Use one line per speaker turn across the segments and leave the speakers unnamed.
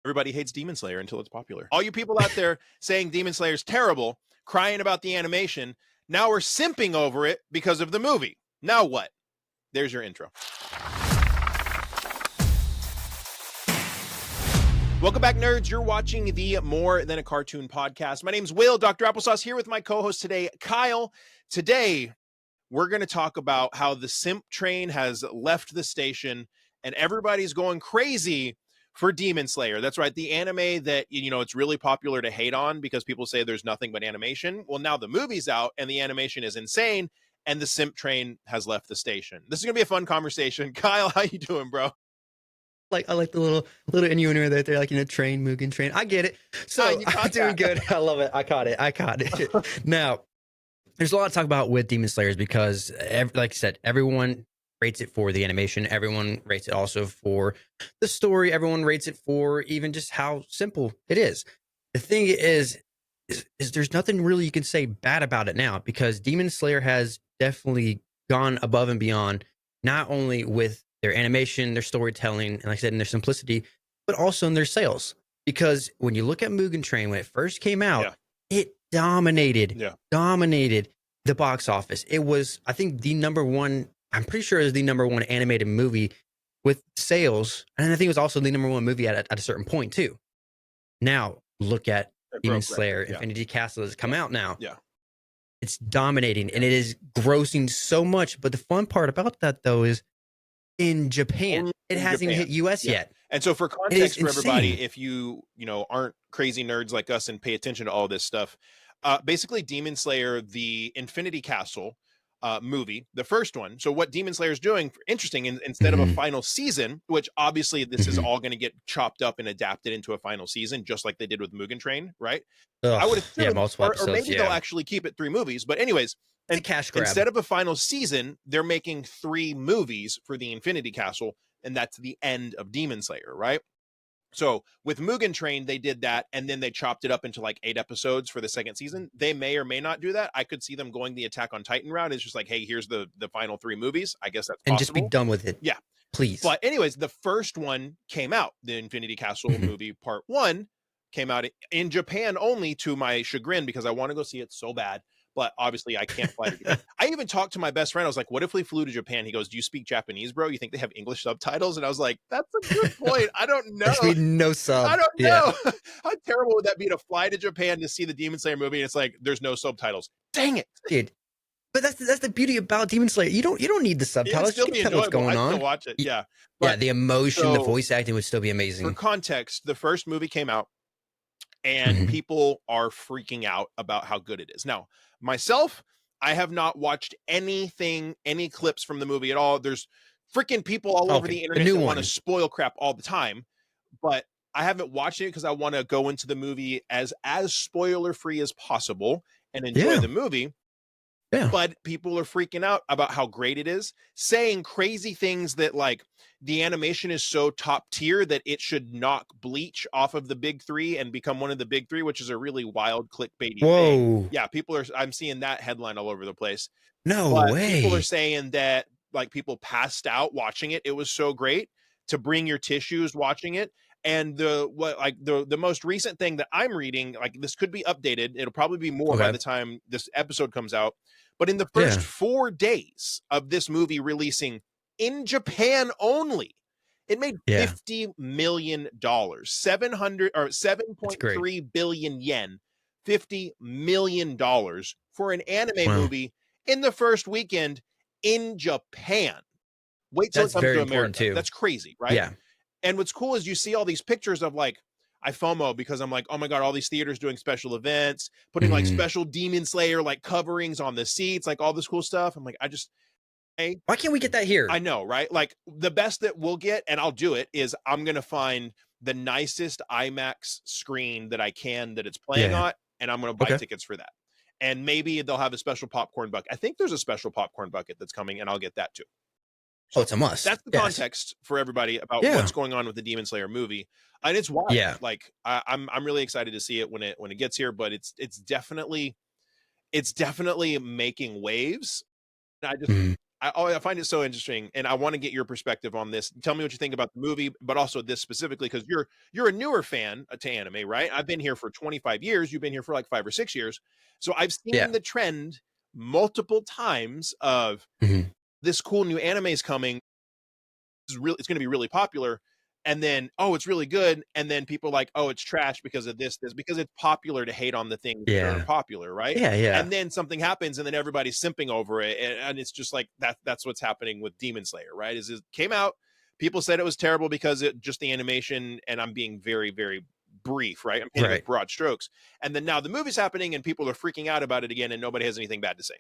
Everybody hates Demon Slayer until it's popular. All you people out there saying Demon Slayer is terrible, crying about the animation, now we're simping over it because of the movie. Now what? There's your intro. Welcome back, nerds. You're watching the More Than a Cartoon podcast. My name's Will, Dr. Applesauce, here with my co-host today, Kyle. Today, we're going to talk about how the simp train has left the station and everybody's going crazy for Demon Slayer. That's right, the anime that, you know, it's really popular to hate on because people say there's nothing but animation. Well, now the movie's out and the animation is insane and the simp train has left the station. This is going to be a fun conversation. Kyle, how you doing, bro?
I like the little innuendo that they're like, train, Mugen train. I get it. So I'm doing good. I love it. I caught it. Now, there's a lot to talk about with Demon Slayers because, like I said, everyone rates it for the animation. Everyone rates it also for the story. Everyone rates it for even just how simple it is. The thing is there's nothing really you can say bad about it now because Demon Slayer has definitely gone above and beyond, not only with their animation, their storytelling, and like I said, in their simplicity, but also in their sales. Because when you look at Mugen Train, when it first came out, it dominated the box office. It was, I think, I'm pretty sure it was the number one animated movie with sales. And I think it was also the number one movie at a certain point, too. Now, look at Demon Slayer, Infinity Castle has come out now.
Yeah.
It's dominating, and it is grossing so much. But the fun part about that, though, is in Japan. It hasn't even hit US yet.
And so for context for everybody, if you aren't crazy nerds like us and pay attention to all this stuff, basically Demon Slayer, the Infinity Castle movie, the first one. So what Demon Slayer is doing, interesting, instead of a final season, which obviously this is all going to get chopped up and adapted into a final season, just like they did with Mugen Train, right? I would assume,
multiple episodes,
or maybe they'll actually keep it 3 movies. But anyways,
and cash grab.
Instead of a final season, they're making 3 movies for the Infinity Castle, and that's the end of Demon Slayer, right? So with Mugen Train, they did that, and then they chopped it up into like 8 episodes for the second season. They may or may not do that. I could see them going the Attack on Titan route. It's just like, hey, here's the final 3 movies. I guess that's possible.
And just be done with it.
Yeah.
Please.
But anyways, the first one came out. The Infinity Castle movie part 1 came out in Japan only, to my chagrin, because I want to go see it so bad. But obviously I can't fly to Japan. I even talked to my best friend. I was like, what if we flew to Japan? He goes, do you speak Japanese, bro? You think they have English subtitles? And I was like, that's a good point. I don't know.
There's no sub.
I don't know. How terrible would that be to fly to Japan to see the Demon Slayer movie? And it's like, there's no subtitles. Dang it.
Dude. But that's the beauty about Demon Slayer. You don't need the subtitles.
You can tell what's going on. Still watch it. Yeah.
But, the emotion, the voice acting would still be amazing.
For context, the first movie came out and people are freaking out about how good it is. Now, myself, I have not watched any clips from the movie at all. There's freaking people all over the internet that want to spoil crap all the time, but I haven't watched it because I want to go into the movie as spoiler free as possible and enjoy the movie. Yeah. But people are freaking out about how great it is, saying crazy things that like the animation is so top tier that it should knock Bleach off of the big 3 and become one of the big 3, which is a really wild clickbaity thing. Yeah, I'm seeing that headline all over the place.
No way.
People are saying that like people passed out watching it. It was so great to bring your tissues watching it. And the most recent thing that I'm reading, like this could be updated. It'll probably be more by the time this episode comes out. But in the first 4 days of this movie releasing in Japan only, it made $50 million, 7.3 billion yen, $50 million for an anime movie in the first weekend in Japan. Wait till it comes to America. Too. That's crazy, right?
Yeah.
And what's cool is you see all these pictures of like, I FOMO because I'm like, oh my God, all these theaters doing special events, putting like special Demon Slayer, like coverings on the seats, like all this cool stuff. I'm like,
why can't we get that here?
I know, right? Like the best that we'll get, and I'll do it, is I'm going to find the nicest IMAX screen that I can that it's playing on, and I'm going to buy tickets for that. And maybe they'll have a special popcorn bucket. I think there's a special popcorn bucket that's coming, and I'll get that too.
So it's a must.
That's the context for everybody about what's going on with the Demon Slayer movie, and it's wild.
Yeah,
like I'm really excited to see it when it gets here. But it's definitely making waves. And I find it so interesting, and I want to get your perspective on this. Tell me what you think about the movie, but also this specifically, because you're a newer fan to anime, right? I've been here for 25 years. You've been here for like 5 or 6 years, so I've
Yeah.
seen the trend multiple times of
Mhm.
this cool new anime is coming. It's going to be really popular, and then oh, it's really good, and then people are like, oh, it's trash because of this because it's popular to hate on the things that are
Yeah.
popular, right?
Yeah. Yeah.
And then something happens, and then everybody's simping over it, and it's just like that's what's happening with Demon Slayer, right? Is it came out, people said it was terrible because it just the animation, and I'm being very very brief, right? I'm painting with
Right.
broad strokes, and then now the movie's happening, and people are freaking out about it again, and nobody has anything bad to say.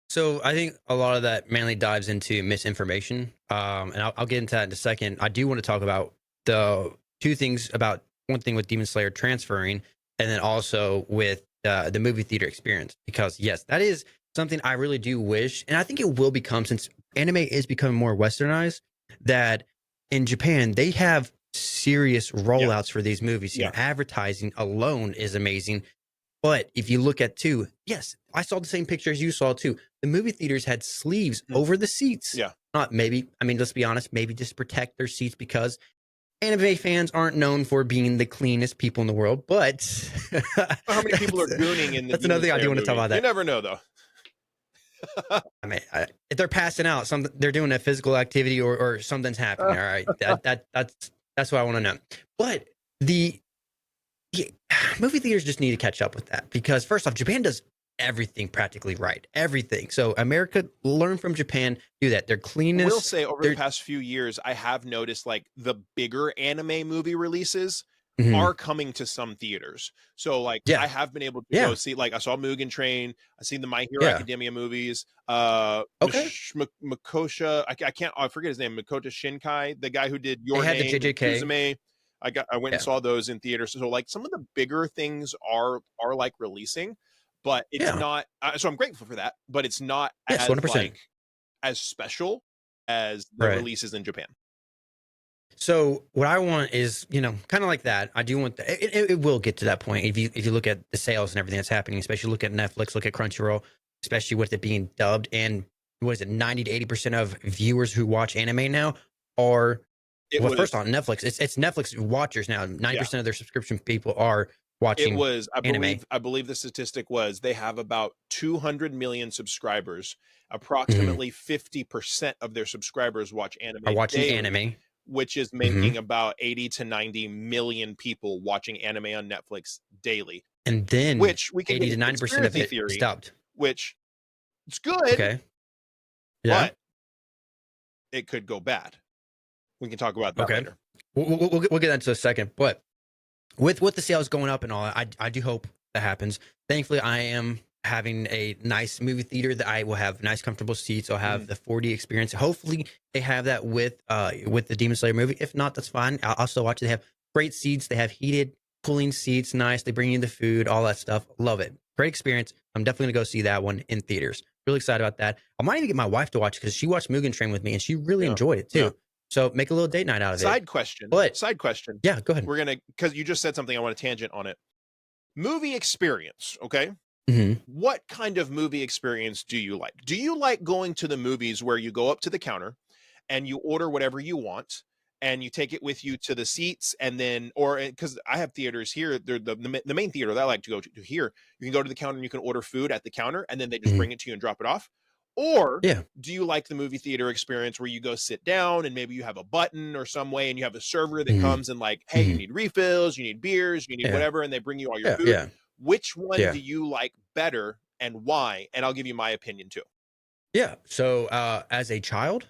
So I think a lot of that mainly dives into misinformation, and I'll get into that in a second. I do want to talk about the two things about one thing with Demon Slayer transferring, and then also with the movie theater experience. Because yes, that is something I really do wish, and I think it will become since anime is becoming more westernized. That in Japan they have serious
Yeah,
rollouts for these movies. You
yeah,
know, advertising alone is amazing. But if you look at too, yes, I saw the same picture as you saw too. The movie theaters had sleeves
mhm,
over the seats.
yeah.
Not maybe, I mean, let's be honest, maybe just protect their seats because anime fans aren't known for being the cleanest people in the world. But
How many people
that's,
are gooning in the
that's another
Demon
thing I do
Slayer
want to talk
movie?
about
You
that.
never know, though.
I mean, if they're passing out, they're doing a physical activity or something's happening. All right, that's what I want to know. But the yeah, movie theaters just need to catch up with that because first off, Japan does everything practically right, everything. So America learn from Japan, do that. Their
Will
cleanness,
say over the
their
past few years, I have noticed like the bigger anime movie releases
mhm.
are coming to some theaters. So like I
Yeah,
have been able to
yeah,
go see like I saw Mugen Train, I seen the My Hero
yeah.
Academia movies,
Okay,
Makosha, I can't I forget his name, Makoto Shinkai, the guy who did
they
Your
had the
Name and
JJK.
Suzume. I went and
Yeah,
saw those in theaters. So like some of the bigger things are like releasing, but it's
yeah,
not so I'm grateful for that, but it's not
yes, one hundred
as
percent.
like as special as the
Right.
releases in Japan.
So what I want is, kind of like that. I do want it will get to that point if you look at the sales and everything that's happening, especially look at Netflix, look at Crunchyroll, especially with it being dubbed and what is it, 90 to 80% of viewers who watch anime now are
It
well, first
was
on Netflix. It's Netflix watchers now.
yeah.
90% of their subscription people are
It
watching
was
anime.
I believe the statistic was they have about 200 million subscribers.
Mhm.
Approximately 50% of their subscribers watch
Are
anime
watching
daily,
anime.
which is
Mhm.
making about 80 to 90 million people watching anime on Netflix daily,
And then
which we can get
80 to
into
90% of
conspiracy
it is
theory,
dubbed.
which it's good,
Okay. Yeah.
but it could go bad. We can talk about that
Okay.
later.
We'll get into a second, but with the sales going up and all, I do hope that happens. Thankfully, I am having a nice movie theater that I will have nice comfortable seats. I'll have
Mhm.
the 4D experience. Hopefully, they have that with the Demon Slayer movie. If not, that's fine. I'll still watch it. They have great seats. They have heated, cooling seats. Nice. They bring you the food, all that stuff. Love it. Great experience. I'm definitely gonna go see that one in theaters. Really excited about that. I might even get my wife to watch because she watched Mugen Train with me and she really
Yeah.
enjoyed it
Yeah.
too. So make a little date night out of it.
Side question.
But
Side question.
yeah, go ahead.
We're gonna because you just said something. I want to tangent on it. Movie experience. Okay.
Hmm.
What kind of movie experience do you like? Do you like going to the movies where you go up to the counter and you order whatever you want and you take it with you to the seats and then or because I have theaters here, the main theater that I like to go to here, you can go to the counter and you can order food at the counter and then they just
Hmm.
bring it to you and drop it off? Or
Yeah.
do you like the movie theater experience where you go sit down and maybe you have a button or some way and you have a server that
Hmm.
comes and like, hey, you
Hmm.
need refills, you need beers, you need
Yeah.
whatever, and they bring you all your
Yeah.
food?
Yeah.
Which one
Yeah.
do you like better and why? And I'll give you my opinion too.
Yeah. So as a child,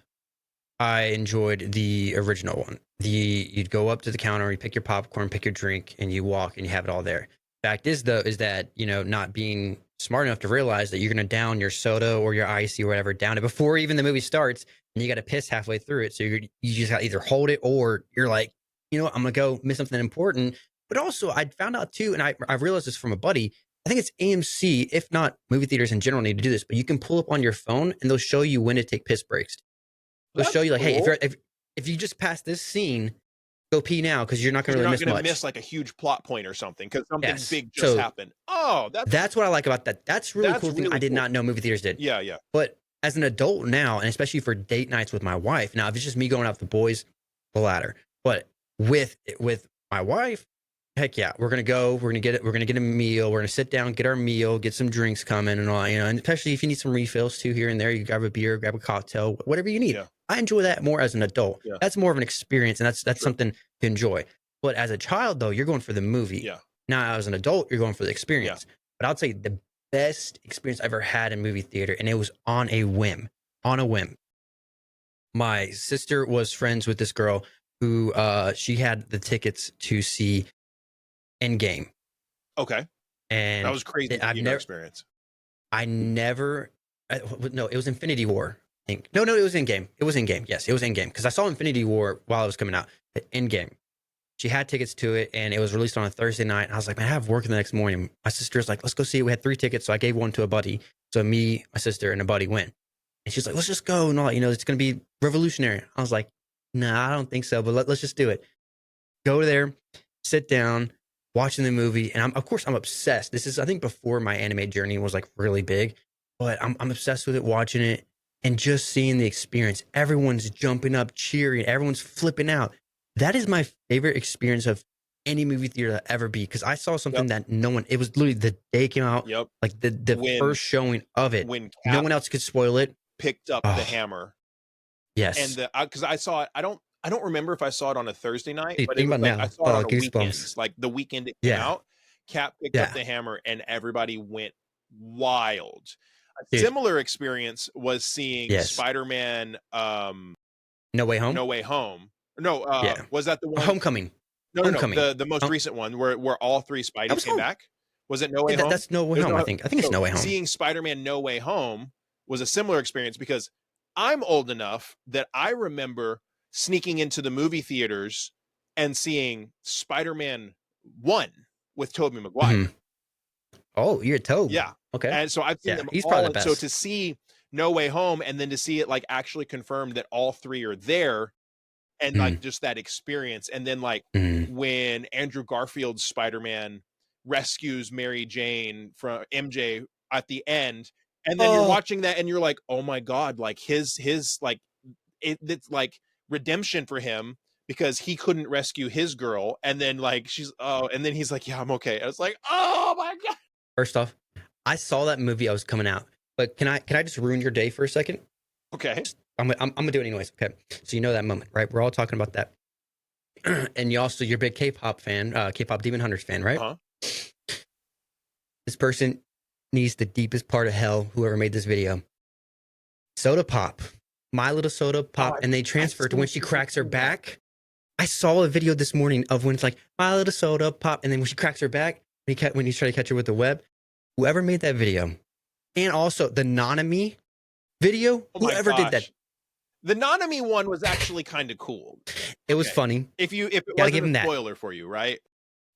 I enjoyed the original one. You'd go up to the counter, you pick your popcorn, pick your drink, and you walk and you have it all there. Fact is though, is that not being smart enough to realize that you're gonna down your soda or your icy or whatever down it before even the movie starts, and you got to piss halfway through it. So you just got to either hold it or you're like, I'm gonna go miss something important. But also, I found out too, and I realized this from a buddy. I think it's AMC, if not movie theaters in general, need to do this. But you can pull up on your phone and they'll show you when to take piss breaks. They'll show
That's
you like, hey,
cool.
if you just pass this scene, go pee now because you're not
Because
gonna
you're
really
not
miss
going to
much.
miss like a huge plot point or something because something
Yes.
big just
So
happened. Oh,
that's what I like about that. That's really
that's
cool thing I
really
did
cool.
not know movie theaters did.
Yeah, yeah.
But as an adult now, and especially for date nights with my wife. Now, if it's just me going out with the boys, the latter. But with my wife, heck yeah, we're gonna go. We're gonna get a meal. We're gonna sit down, get our meal, get some drinks coming, and all. And especially if you need some refills too here and there, you grab a beer, grab a cocktail, whatever you need.
Yeah.
I enjoy that more as an adult.
Yeah.
That's more of an experience, and that's
True.
something to enjoy. But as a child, though, you're going for the movie.
Yeah.
Now, as an adult, you're going for the experience. Yeah. But I'll tell you the best experience I ever had in movie theater, and it was on a whim. On a whim. My sister was friends with this girl who she had the tickets to see Endgame.
Okay.
And
that was crazy. I've never experienced. No,
it was Infinity War. I think. No, it was Endgame. It was Endgame. Yes, it was Endgame because I saw Infinity War while it was coming out. Endgame. She had tickets to it, and it was released on a Thursday night. And I was like, man, I have work the next morning. My sister's like, let's go see it. We had 3 tickets, so I gave one to a buddy. So me, my sister, and a buddy went. And she's like, let's just go. And all, it's going to be revolutionary. I was like, nah, I don't think so, but let's just do it. Go there, sit down, watching the movie. And of course, I'm obsessed. This is, I think, before my anime journey was like really big, but I'm obsessed with it, watching it and just seeing the experience. Everyone's jumping up, cheering. Everyone's flipping out. That is my favorite experience of any movie theater that ever be, because I saw something that no one, it was literally the day it came out, like the first showing of it.
When
no one else could spoil it.
Picked up the hammer.
Yes.
And because I saw it, I don't remember if I saw it on a Thursday night,
Dude,
but it was like, I saw it on a weekend, like the weekend it came out. Cap picked up the hammer and everybody went wild. A similar experience was seeing Spider-Man
No Way Home.
No Way Home. No, was that the one?
Homecoming.
No, the most recent one where all 3 Spideys came back. Was it No Way Home?
That's No Way Home. I think it's No Way Home.
Seeing Spider-Man No Way Home was a similar experience because I'm old enough that I remember sneaking into the movie theaters and seeing Spider-Man 1 with Tobey Maguire.
Mm-hmm. Oh, you're Tobey.
Yeah.
Okay.
And so I've seen them
he's
all.
probably the best.
So to see No Way Home and then to see it like actually confirmed that all 3 are there and like just that experience. And then like when Andrew Garfield's Spider-Man rescues Mary Jane from MJ at the end, and then you're watching that and you're like, oh my God, like his like it's like redemption for him because he couldn't rescue his girl. And then like and then he's like, yeah, I'm okay. I was like, oh my God.
First off, I saw that movie. I was coming out, but can I just ruin your day for a second?
Okay.
I'm gonna do it anyways. Okay. So you know that moment, right? We're all talking about that. And you're a big K-pop fan, K-pop Demon Hunters fan, right?
Uh-huh.
This person needs the deepest part of hell, whoever made this video. Soda Pop. My Little Soda Pop. And they transfer to when she cracks her back. I saw a video this morning of when it's like, My Little Soda Pop. And then when she cracks her back, when he's trying to catch her with the web. Whoever made that video. And also the Nanami video. Whoever did that.
The Nanami one was actually kind of cool.
It was funny.
If it wasn't a spoiler for you, right?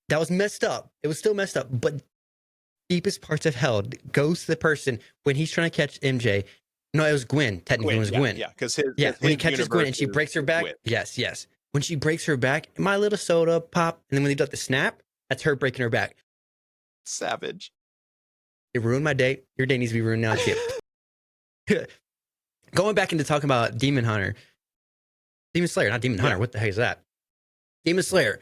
That was messed up. It was still messed up. But deepest parts of hell goes to the person when he's trying to catch MJ. No, it was Gwen. Technically, it was Gwen.
Yeah, because
when he catches Gwen and she breaks her back. Gwen. Yes. When she breaks her back, My Little Soda Pop. And then when they do the snap, that's her breaking her back.
Savage.
It ruined my day. Your day needs to be ruined now, too. Going back into talking about Demon Slayer, not Demon Hunter. What the heck is that? Demon Slayer.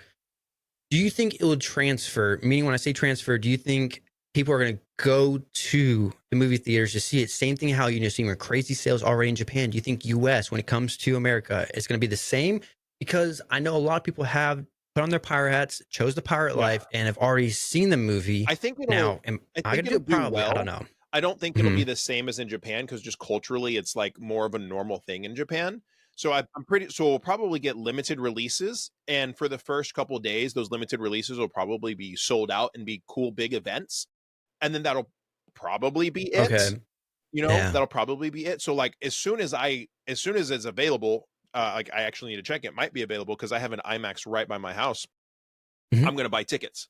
Do you think it will transfer? Meaning, when I say transfer, do you think people are going to go to the movie theaters to see it? Same thing how you see crazy sales already in Japan. Do you think US, when it comes to America, it's going to be the same? Because I know a lot of people have put on their pirate hats, chose the pirate life, and have already seen the movie.
I think
am I going to do it? Probably.
Well.
I don't know.
I don't think it'll be the same as in Japan because just culturally, it's like more of a normal thing in Japan. So so we'll probably get limited releases. And for the first couple of days, those limited releases will probably be sold out and be cool, big events. And then that'll probably be it.
Okay.
That'll probably be it. So like, as soon as it's available, like I actually need to check. It might be available because I have an IMAX right by my house. I'm going to buy tickets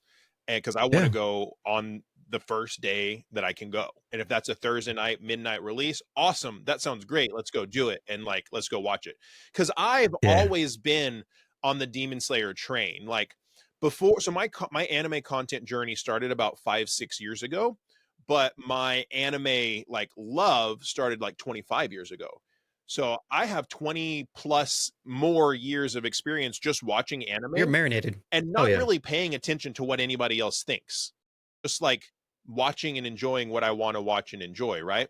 and because I want to go on the first day that I can go. And if that's a Thursday night, midnight release, awesome. That sounds great. Let's go do it. And like, let's go watch it. Cause I've always been on the Demon Slayer train. Like before, so my anime content journey started about 5-6 years ago, but my anime like love started like 25 years ago. So I have 20 plus more years of experience just watching
You're
anime
marinated.
and
Oh
not
yeah.
really paying attention to what anybody else thinks. Just like watching and enjoying what I want to watch and enjoy, right?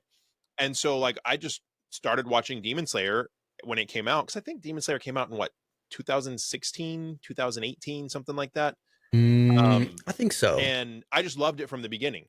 And so like I just started watching Demon Slayer when it came out, because I think Demon Slayer came out in what, 2016, 2018, something like that.
I think so.
And I just loved it from the beginning,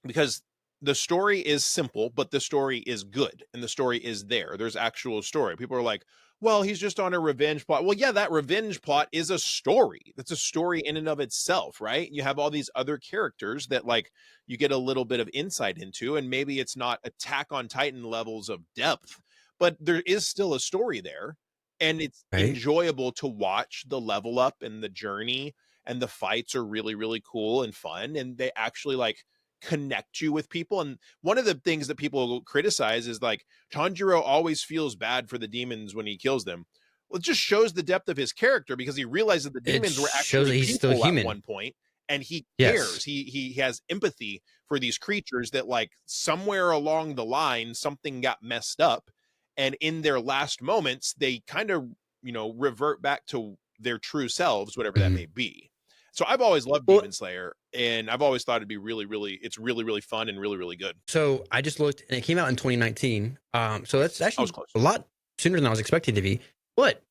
because the story is simple, but the story is good and the story is there. There's actual story. People are like, well, he's just on a revenge plot. Well, yeah, that revenge plot is a story. That's a story in and of itself, right? You have all these other characters that like you get a little bit of insight into, and maybe it's not Attack on Titan levels of depth, but there is still a story there. And it's
Right.
enjoyable to watch the level up and the journey, and the fights are really, really cool and fun. And they actually like connect you with people. And one of the things that people criticize is like Tanjiro always feels bad for the demons when he kills them. Well, it just shows the depth of his character, because he realized that the
It
demons were
shows that
actually
he's still
people at
human.
one point, and he cares.
Yes.
He has empathy for these creatures that like somewhere along the line something got messed up, and in their last moments they kind of, you know, revert back to their true selves, whatever that
Mhm.
may be. So I've always loved
Well,
Demon Slayer, and I've always thought it'd be really, really, it's really, really fun and really, really good.
so I just looked, and it came out in 2019. So that's
I was
actually
close.
a lot sooner than I was expecting to be. But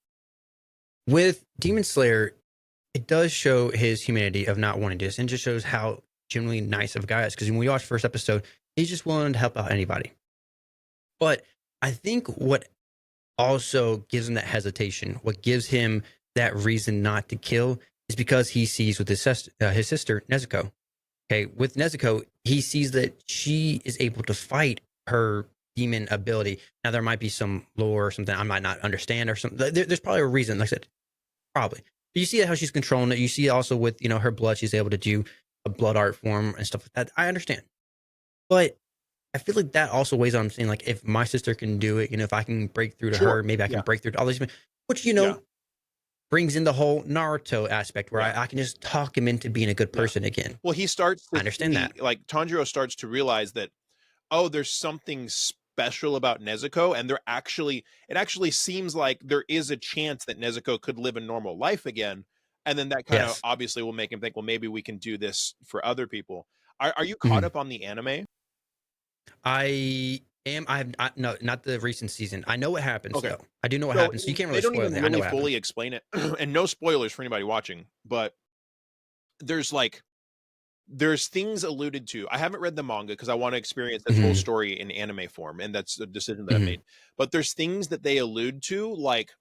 with Demon Slayer, it does show his humanity of not wanting this, and just shows how genuinely nice of a guy is. Because when we watched the first episode, he's just willing to help out anybody. But I think what also gives him that hesitation, what gives him that reason not to kill, is because he sees with his sister Nezuko. Okay, with Nezuko, he sees that she is able to fight her demon ability. Now, there might be some lore or something I might not understand or something. There's probably a reason. Like I said, probably. But you see how she's controlling it. You see also with her blood, she's able to do a blood art form and stuff like that. I understand, but I feel like that also weighs on. I'm saying, like, if my sister can do it, if I can break through to her,
Sure.
maybe I can
Yeah.
break through to all these, which
Yeah.
brings in the whole Naruto aspect where
Yeah.
I can just talk him into being a good
Yeah.
person again.
Well, he starts
I
to
understand
see,
that.
like Tanjiro starts to realize that, oh, there's something special about Nezuko, and it actually seems like there is a chance that Nezuko could live a normal life again. And then that kind of
Yes.
obviously will make him think, well, maybe we can do this for other people. Are you caught
Mhm.
up on the anime?
I am. No, not the recent season. I know what happens
Okay.
though. I do know what
So
happens. So you can't
they
really
don't
spoil
even
anything. I know
really
what
fully
happens.
explain it, and no spoilers for anybody watching, but there's like there's things alluded to. I haven't read the manga because I want to experience this whole
Hmm.
story in anime form, and that's a decision that I
Hmm.
made. But there's things that they allude to, like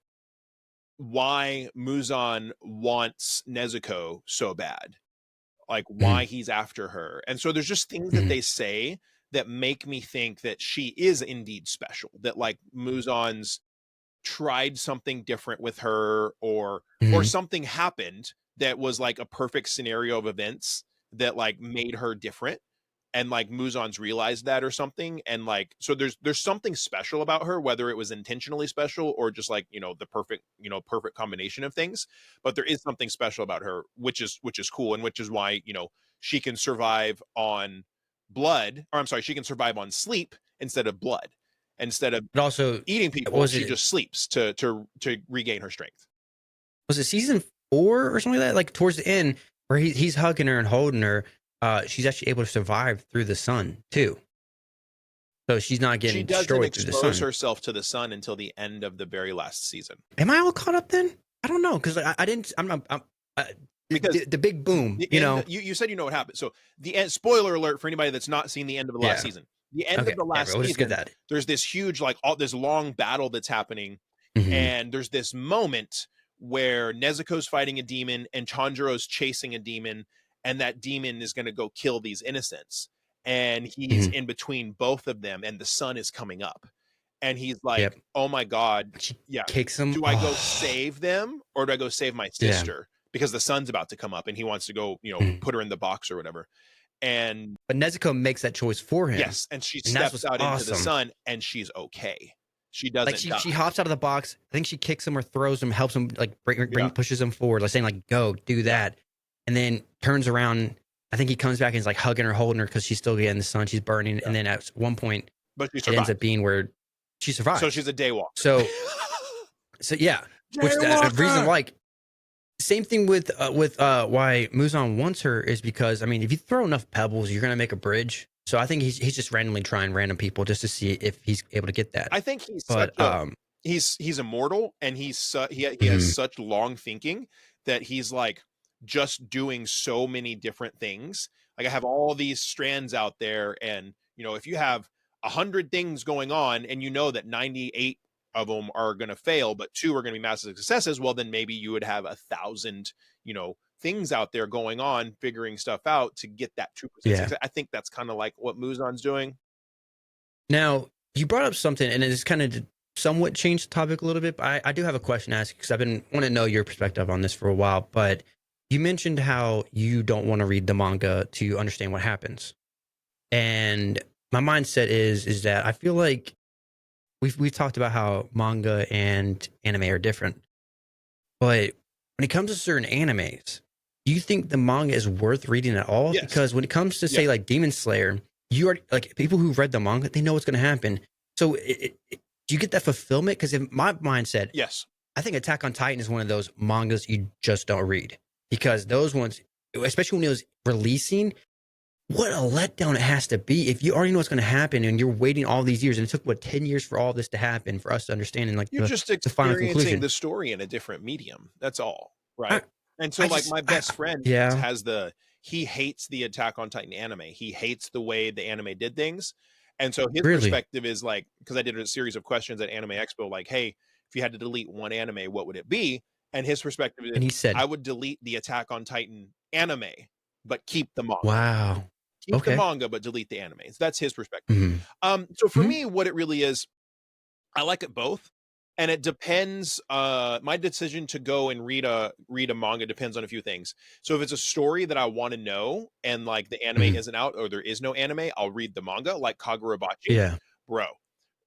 why Muzan wants Nezuko so bad, like why
Hmm.
he's after her. And so there's just things that
Hmm.
they say that make me think that she is indeed special, that like Muzan's tried something different with her, or
Hmm.
something happened that was like a perfect scenario of events that like made her different, and like Muzan's realized that or something. And like so there's something special about her, whether it was intentionally special or just like the perfect perfect combination of things. But there is something special about her, which is cool, and which is why she can survive on blood, or I'm sorry, she can survive on sleep instead of blood. Instead of
But also,
eating people,
was
she
it
just sleeps to regain her strength.
was it season 4 or something like that? Like towards the end, where he's hugging her and holding her. She's actually able to survive through the sun too. So she's not
She
getting
doesn't
destroyed through the
expose
sun.
herself to the sun until the end of the very last season.
Am I all caught up then? I don't know because I didn't. I'm
Because
the big boom.
the end, you said what happened. So the end, spoiler alert for anybody that's not seen the end of the last
Yeah.
season. The end
Okay.
of the
Yeah,
last
we'll just get
season,
that.
there's this huge like all this long battle that's happening,
Hmm.
and there's this moment where Nezuko's fighting a demon and Chanjiro's chasing a demon, and that demon is going to go kill these innocents, and he's
Hmm.
in between both of them, and the sun is coming up, and he's like,
Yep.
oh my god,
She
yeah,
kicks him.
do I go
Oh,
save them or do I go save my
yeah.
sister, because the sun's about to come up and he wants to go
Mhm.
put her in the box or whatever. And
But Nezuko makes that choice for him,
yes, and she
and that's
steps
what's
out into the
awesome.
sun and she's okay, she
Like
doesn't
she
die.
hops out of the box. I think she kicks him or throws him, helps him like
Yeah,
pushes him forward, like saying like go do
yeah,
that, and then turns around I think he comes back and is like hugging her, holding her because she's still getting the sun, she's burning, and then at one point
But she
it ends
survived.
up being where she survives.
So she's a daywalker.
So yeah, which the reason like same thing with why Muzan wants her is because I mean if you throw enough pebbles you're gonna make a bridge. So I think he's just randomly trying random people just to see if he's able to get that.
I think he's
but
he's immortal, and he has such long thinking that he's like just doing so many different things. Like I have all these strands out there, and you know if you have 100 things going on and you know that 98 of them are going to fail but 2 are going to be massive successes, well then maybe you would have 1,000 things out there going on figuring stuff out to get that 2% success. I think that's kind of like what Muzan's doing.
Now you brought up something and it's kind of somewhat changed the topic a little bit, but I do have a question to ask because I've been want to know your perspective on this for a while. But you mentioned how you don't want to read the manga to understand what happens, and my mindset is that I feel like we've talked about how manga and anime are different, but when it comes to certain animes, do you think the manga is worth reading at all?
Yes.
Because when it comes to say like Demon Slayer, you are like people who read the manga, they know what's going to happen. So do you get that fulfillment? Because in my mindset,
yes,
I think Attack on Titan is one of those mangas you just don't read because those ones, especially when it was releasing, what a letdown it has to be if you already know what's going to happen and you're waiting all these years and it took 10 years for all this to happen for us to understand and like
you're just
the final conclusion.
experiencing the story in a different medium. That's all, right? And so my best friend has he hates the Attack on Titan anime. He hates the way the anime did things. And so his perspective is like, because I did a series of questions at Anime Expo, like, hey, if you had to delete one anime, what would it be? And his perspective is,
and he said,
I would delete the Attack on Titan anime, but keep the manga.
Wow.
Keep the manga, but delete the animes. That's his perspective. So for me, what it really is, I like it both. And it depends. My decision to go and read a manga depends on a few things. So if it's a story that I want to know and like the anime isn't out or there is no anime, I'll read the manga, like Kagurabachi.
Yeah,
bro.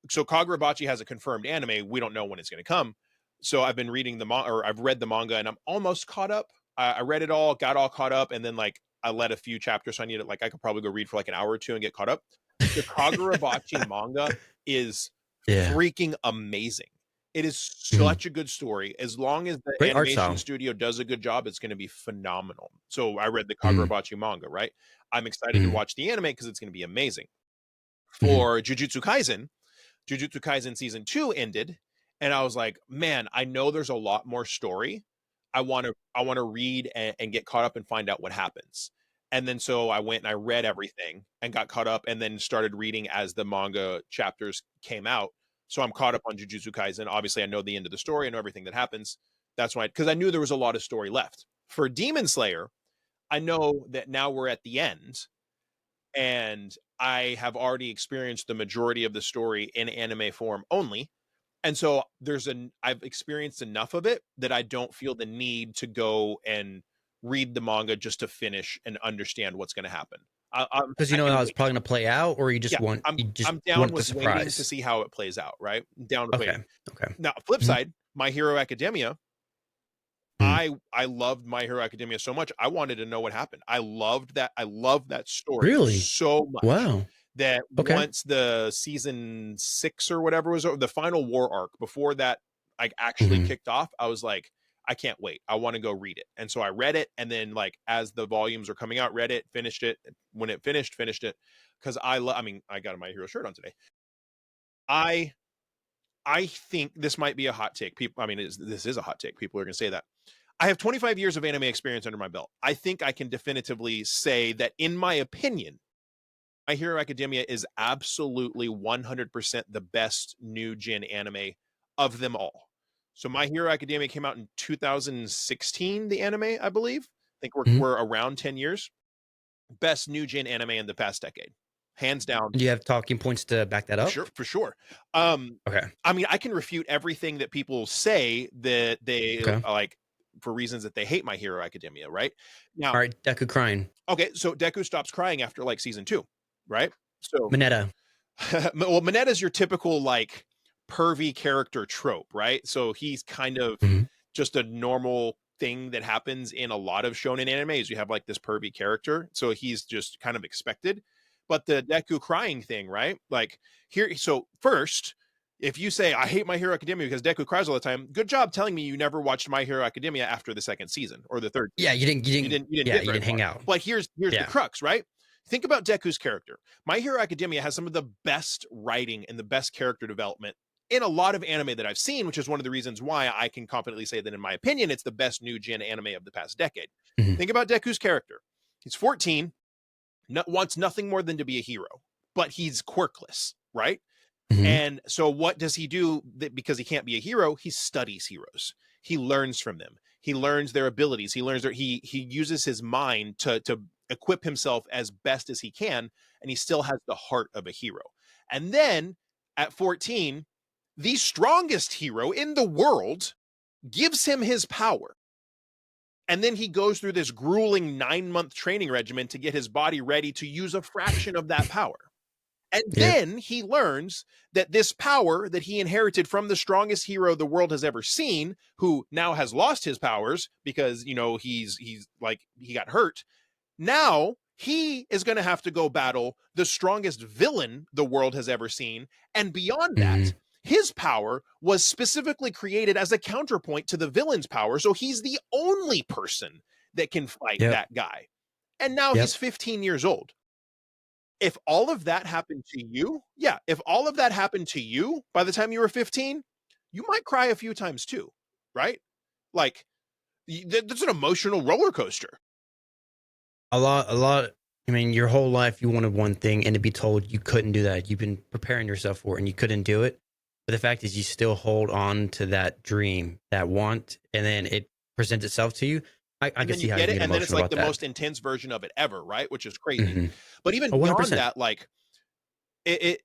So Kagurabachi has a confirmed anime. We don't know when it's going to come. So I've been reading the manga, or I've read the manga, and I'm almost caught up. I read it all, got all caught up, and then like I let a few chapters. So I needed like I could probably go read for like an hour or two and get caught up. The Kagurabachi manga is freaking amazing. It is such a good story. As long as the animation studio does a good job, it's going to be phenomenal. So I read the Kagurabachi manga, right? I'm excited to watch the anime because it's going to be amazing. For Jujutsu Kaisen season 2 ended, and I was like, man, I know there's a lot more story. I want to read and get caught up and find out what happens. And then so I went and I read everything and got caught up and then started reading as the manga chapters came out. So I'm caught up on Jujutsu Kaisen. Obviously, I know the end of the story. I know everything that happens. That's why, because I knew there was a lot of story left. For Demon Slayer, I know that now we're at the end, and I have already experienced the majority of the story in anime form only. And so I've experienced enough of it that I don't feel the need to go and read the manga just to finish and understand what's going to happen.
Because you know how it's probably going to play out, or you just want
I'm down with waiting to see how it plays out, right? Down with waiting.
Okay.
Now, flip side, My Hero Academia. I loved My Hero Academia so much. I wanted to know what happened. I loved that story so much.
Wow.
That once the season 6 or whatever was over, the final war arc before that like actually kicked off, I was like, I can't wait. I want to go read it. And so I read it, and then like as the volumes were coming out, read it, finished it. When it finished it, because I got a My Hero shirt on today. I think this might be a hot take. People, this is a hot take. People are going to say that. I have 25 years of anime experience under my belt. I think I can definitively say that, in my opinion, My Hero Academia is absolutely 100% the best new gen anime of them all. So My Hero Academia came out in 2016, the anime, I believe. I think we're around 10 years. Best new gen anime in the past decade. Hands down.
Do you have talking points to back that up?
Sure, for sure.
Okay.
I can refute everything that people say that they like for reasons that they hate My Hero Academia, right? Now,
all right, Deku crying.
Okay, so Deku stops crying after like season 2, right? So
Mineta.
Well, Mineta's your typical like pervy character trope, right? So he's kind of just a normal thing that happens in a lot of shonen anime is you have like this pervy character, so he's just kind of expected. But the Deku crying thing, right? Like here, so first, if you say I hate My Hero Academia because Deku cries all the time, good job telling me you never watched My Hero Academia after the second season or the third season.
Yeah, you didn't
Yeah,
you didn't hang out.
Like here's the crux, right? Think about Deku's character. My Hero Academia has some of the best writing and the best character development in a lot of anime that I've seen, which is one of the reasons why I can confidently say that, in my opinion, it's the best new gen anime of the past decade. Think about Deku's character. He's 14, wants nothing more than to be a hero, but he's quirkless, right? And so what does he do? Because he can't be a hero, he studies heroes. He learns from them. He learns their abilities. He learns he uses his mind to equip himself as best as he can, and he still has the heart of a hero. And then at 14, the strongest hero in the world gives him his power. And then he goes through this grueling 9-month training regimen to get his body ready to use a fraction of that power. And then he learns that this power that he inherited from the strongest hero the world has ever seen, who now has lost his powers because, you know, he's like, he got hurt. Now he is going to have to go battle the strongest villain the world has ever seen. And beyond that, his power was specifically created as a counterpoint to the villain's power. So he's the only person that can fight that guy. And now he's 15 years old. If all of that happened to you, if all of that happened to you by the time you were 15, you might cry a few times too, right? Like, that's an emotional roller coaster.
A lot. I mean, your whole life you wanted one thing, and to be told you couldn't do that. You've been preparing yourself for it, and you couldn't do it. But the fact is, you still hold on to that dream, that want, and then it presents itself to you. I can see how you get emotional.
And then it's like the
that.
most intense version of it ever, right? Which is crazy. But even beyond that, like,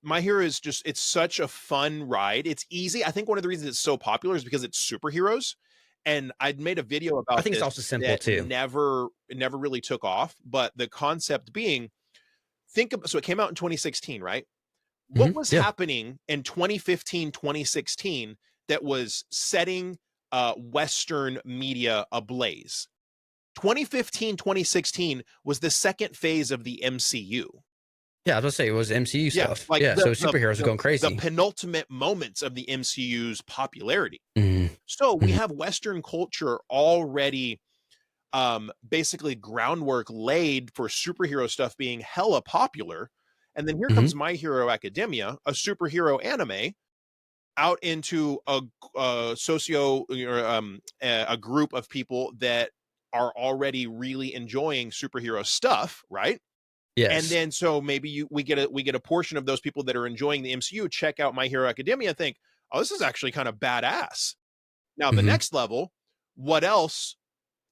My Hero is just, it's such a fun ride. It's easy. I think one of the reasons it's so popular is because it's superheroes. And I'd made a video about,
I think it's also simple too.
Never really took off. But the concept being, so it came out in 2016, right? What was happening in 2015, 2016 that was setting Western media ablaze? 2015, 2016 was the second phase of the MCU.
Yeah, I was going to say, it was MCU stuff. So superheroes are going crazy.
The penultimate moments of the MCU's popularity. So we have Western culture already basically groundwork laid for superhero stuff being hella popular. And then here comes My Hero Academia, a superhero anime, out into a group of people that are already really enjoying superhero stuff, right?
Yes.
And then so maybe we get a portion of those people that are enjoying the MCU check out My Hero Academia and think, oh, this is actually kind of badass. Now the next level, what else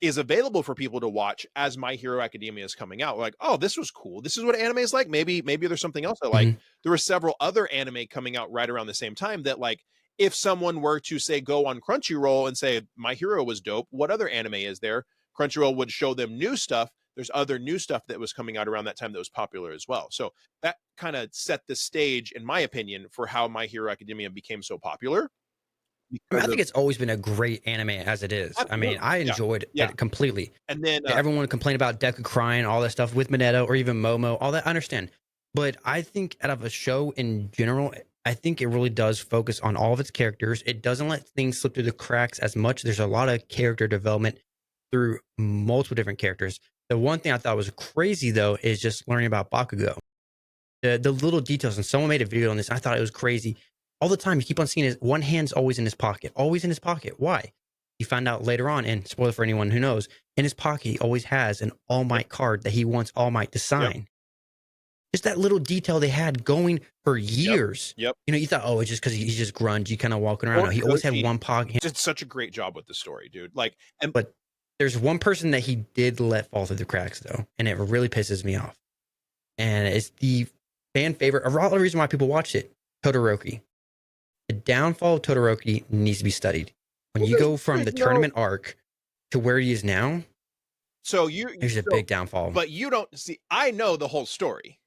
is available for people to watch as My Hero Academia is coming out? We're like, oh, this was cool. This is what anime is like. Maybe there's something else I like. There were several other anime coming out right around the same time that, like, if someone were to say go on Crunchyroll and say My Hero was dope, what other anime is there? Crunchyroll would show them new stuff. There's other new stuff that was coming out around that time that was popular as well. So that kind of set the stage, in my opinion, for how My Hero Academia became so popular.
I think it's always been a great anime as it is.
Absolutely.
I mean, I enjoyed it completely.
And then
everyone complained about Deku crying, all that stuff with Mineta or even Momo, all that. I understand. But I think out of a show in general, I think it really does focus on all of its characters. It doesn't let things slip through the cracks as much. There's a lot of character development through multiple different characters. The one thing I thought was crazy, though, is just learning about Bakugo. The little details, and someone made a video on this. I thought it was crazy. All the time, you keep on seeing his one hand's always in his pocket. Always in his pocket. Why? You find out later on, and spoiler for anyone who knows, in his pocket, he always has an All Might card that he wants All Might to sign. Just that little detail they had going for years. You know, you thought, oh, it's just because he's just grungy, kind of walking around. No, he always had one pocket.
He did such a great job with the story, dude. Like,
but there's one person that he did let fall through the cracks, though, and it really pisses me off. And it's the fan favorite. A lot of the reason why people watch it, Todoroki. The downfall of Todoroki needs to be studied. When you go from the tournament arc to where he is now,
so
there's a big downfall.
But you don't see. I know the whole story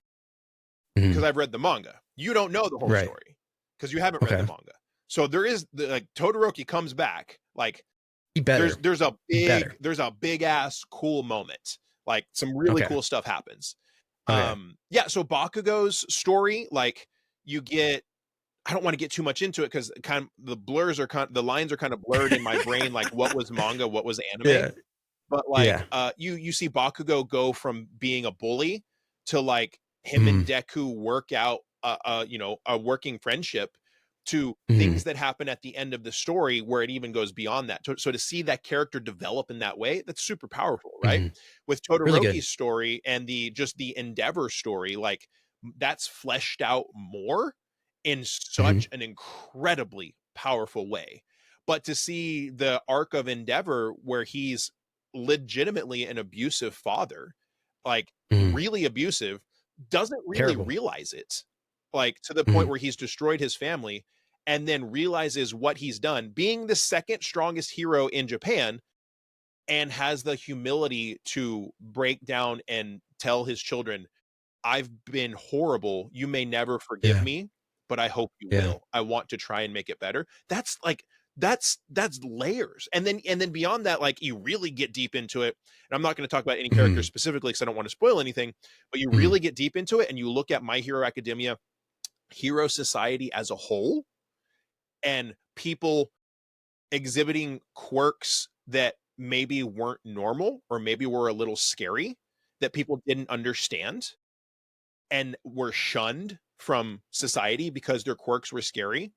because I've read the manga. You don't know the whole story because you haven't read the manga. So there is like Todoroki comes back. Like
Be better.
There's a
Better.
big ass cool moment. Like some really
Okay.
cool stuff happens.
Okay.
Yeah, so Bakugo's story, like you get, I don't want to get too much into it because kind of the lines are kind of blurred in my brain, like what was manga, what was anime.
Yeah.
But like
Yeah.
you see Bakugo go from being a bully to like him and
Mhm.
Deku work out a working friendship to
Mhm.
things that happen at the end of the story where it even goes beyond that. So to see that character develop in that way, that's super powerful, right?
Mhm.
With
Really good.
Todoroki's story and the Endeavor story, like that's fleshed out more in
Mhm.
such an incredibly powerful way. But to see the arc of Endeavor where he's legitimately an abusive father, like
Mhm.
really abusive, doesn't really
Terrible.
realize it, like to the point
Mhm.
where he's destroyed his family and then realizes what he's done, being the second strongest hero in Japan, and has the humility to break down and tell his children, I've been horrible. You may never forgive
Yeah.
me, but I hope you
Yeah.
will. I want to try and make it better. That's like that's layers. And then beyond that, like you really get deep into it. And I'm not going to talk about any characters
Mhm.
specifically because I don't want to spoil anything, but you
Mhm.
really get deep into it and you look at My Hero Academia, hero society as a whole, and people exhibiting quirks that maybe weren't normal or maybe were a little scary that people didn't understand and were shunned from society because their quirks were scary,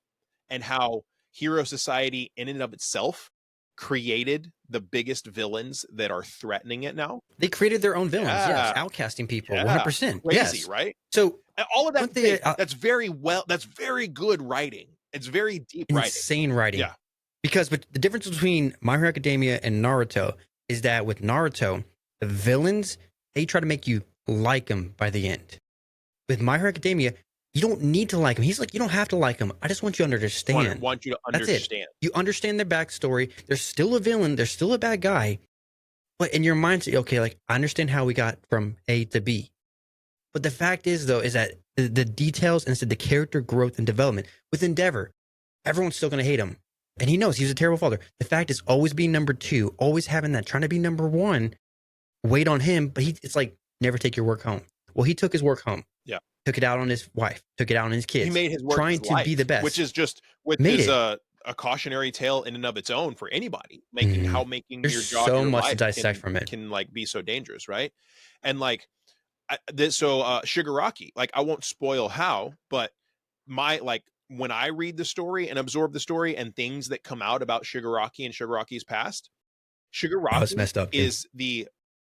and how hero society in and of itself created the biggest villains that are threatening it now.
They created their own villains. Yes.
Yeah,
Outcasting people.
yeah,
100%.
crazy,
Yes.
right?
So
And all of that
one
to say
thing,
that's very good writing. It's very deep writing.
insane writing.
Yeah.
But the difference between My Hero Academia and Naruto is that with Naruto, the villains, they try to make you like them by the end. With My Hero Academia, you don't need to like him. He's like, you don't have to like him. I just want you to understand.
Want you to
That's it.
understand.
You understand their backstory. They're still a villain. They're still a bad guy. But in your mindset, okay, like I understand how we got from A to B. But the fact is, though, is that the details instead the character growth and development with Endeavor, everyone's still going to hate him. And he knows he's a terrible father. The fact is always being number two, always having that, trying to be number one, wait on him. But it's like, never take your work home. Well, he took his work home.
Yeah.
Took it out on his wife, took it out on his kids.
He made his work
trying
his
to be the
life,
best.
which is just
Made it.
a cautionary tale in and of its own for anybody,
Mhm.
making
There's
your job,
so
your
much to
life
dissect from it.
can like be so dangerous, right? And like Shigaraki, like I won't spoil how, but my like when I read the story and absorb the story and things that come out about Shigaraki and Shigaraki's past,
Oh, it's
Shigaraki
messed up, dude.
is the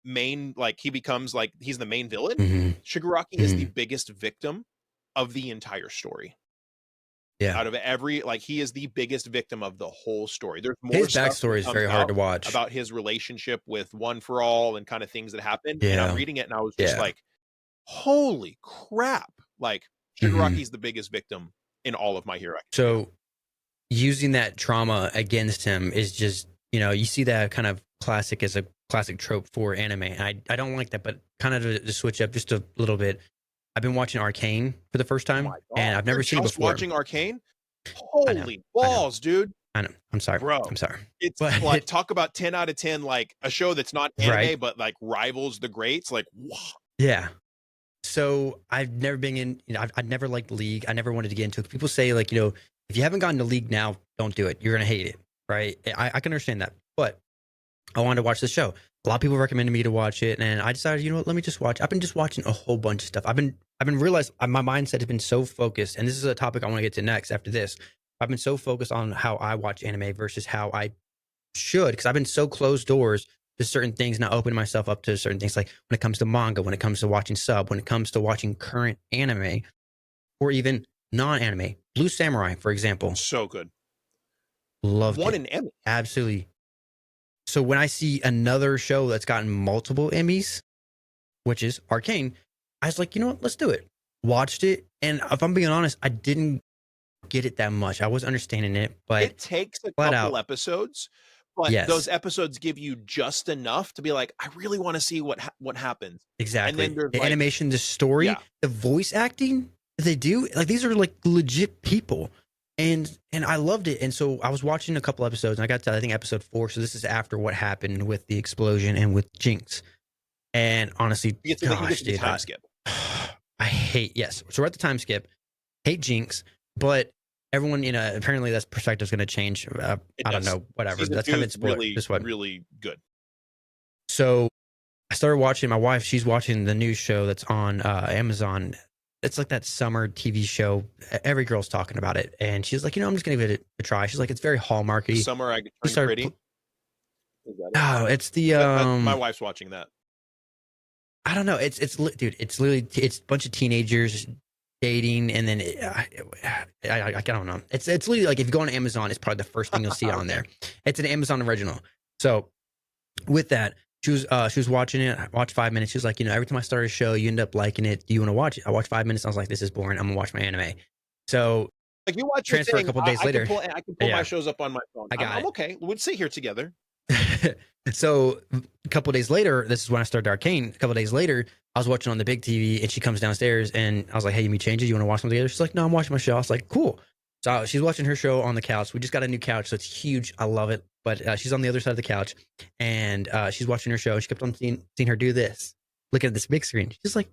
main, like he becomes like he's the main villain.
Mhm.
Shigaraki is the
Mhm.
biggest victim of the entire story.
Yeah.
Out of every, like he is the biggest victim of the whole story. There's more
His
stuff that
backstory is
comes
very hard
out
to watch.
about his relationship with One for All and kind of things that happen. And I'm
Yeah.
reading it and I was just
Yeah.
like, holy crap. Like
Mhm.
Shigaraki's the biggest victim in all of My Hero Academia.
So using that trauma against him is just, you see that kind of classic as a classic trope for anime. And I don't like that, but kind of to switch up just a little bit, I've been watching Arcane for the first
Oh
time
my
and
god.
I've
You're
never seen it
just
before.
watching Arcane?
I know.
Holy
I know.
balls, dude.
I know. I'm sorry.
Bro.
I'm sorry.
It's like
But
talk about 10 out of 10, like a show that's not
right.
anime, but like rivals the greats. Like, wow.
Yeah. So I've never been in, I've never liked League. I never wanted to get into it. People say like, if you haven't gotten to League now, don't do it. You're going to hate it. Right. I can understand that. But I wanted to watch the show. A lot of people recommended me to watch it. And I decided, what, let me just watch. I've been just watching a whole bunch of stuff. I've been realized my mindset has been so focused. And this is a topic I want to get to next after this. I've been so focused on how I watch anime versus how I should, because I've been so closed doors to certain things, not opening myself up to certain things, like when it comes to manga, when it comes to watching sub, when it comes to watching current anime, or even non-anime. Blue Samurai, for example,
So good.
loved
Won
it.
an Emmy.
Absolutely. So when I see another show that's gotten multiple Emmys, which is Arcane, I was like, you know what, let's do it. Watched it, and if I'm being honest, I didn't get it that much. I was understanding it, but
It takes a
flat
couple
out,
episodes, but those
yes,
episodes give you just enough to be like, I really want to see what happens. And then
exactly.
there's
The
like,
animation, the story,
yeah,
the voice acting that they do, like these are like legit people. and I loved it. And so I was watching a couple episodes, and I got to I think episode 4. So this is after what happened with the explosion and with Jinx. And honestly,
You get
gosh,
to the
dude,
time skip.
I hate yes. So we're at the time skip. Hate Jinx, but everyone, apparently that's perspective is going to change. I don't know, whatever.
Season
That's
2
kind of
is
spoiler.
really,
Just what.
really good.
So I started watching. My wife, she's watching the news show that's on Amazon. It's like that summer TV show. Every girl's talking about it, and she's like, I'm just gonna give it a try. She's like, it's very Hallmarky.
Summer I Could
She
Turn
started.
Pretty. Is that it?
Oh, it's the
my wife's watching that.
I don't know. It's dude. It's literally it's a bunch of teenagers dating, and then I don't know. It's literally like if you go on Amazon, it's probably the first thing you'll see on there. It's an Amazon original. So with that, she was watching it. I watched 5 minutes. She was like, every time I start a show, you end up liking it. Do you want to watch it? I watched 5 minutes. I was like, this is boring. I'm gonna watch my anime. So
like you watch
transfer a couple days later.
I can pull my shows up on my phone. I'm okay. We'll sit here together.
So a couple days later, this is when I started Arcane. A couple days later, I was watching on the big TV, and she comes downstairs, and I was like, "Hey, you need changes? You want to watch them together?" She's like, "No, I'm watching my show." I was like, "Cool." So she's watching her show on the couch. We just got a new couch, so it's huge. I love it. But she's on the other side of the couch, and she's watching her show. She kept on seeing her do this, looking at this big screen. She's like,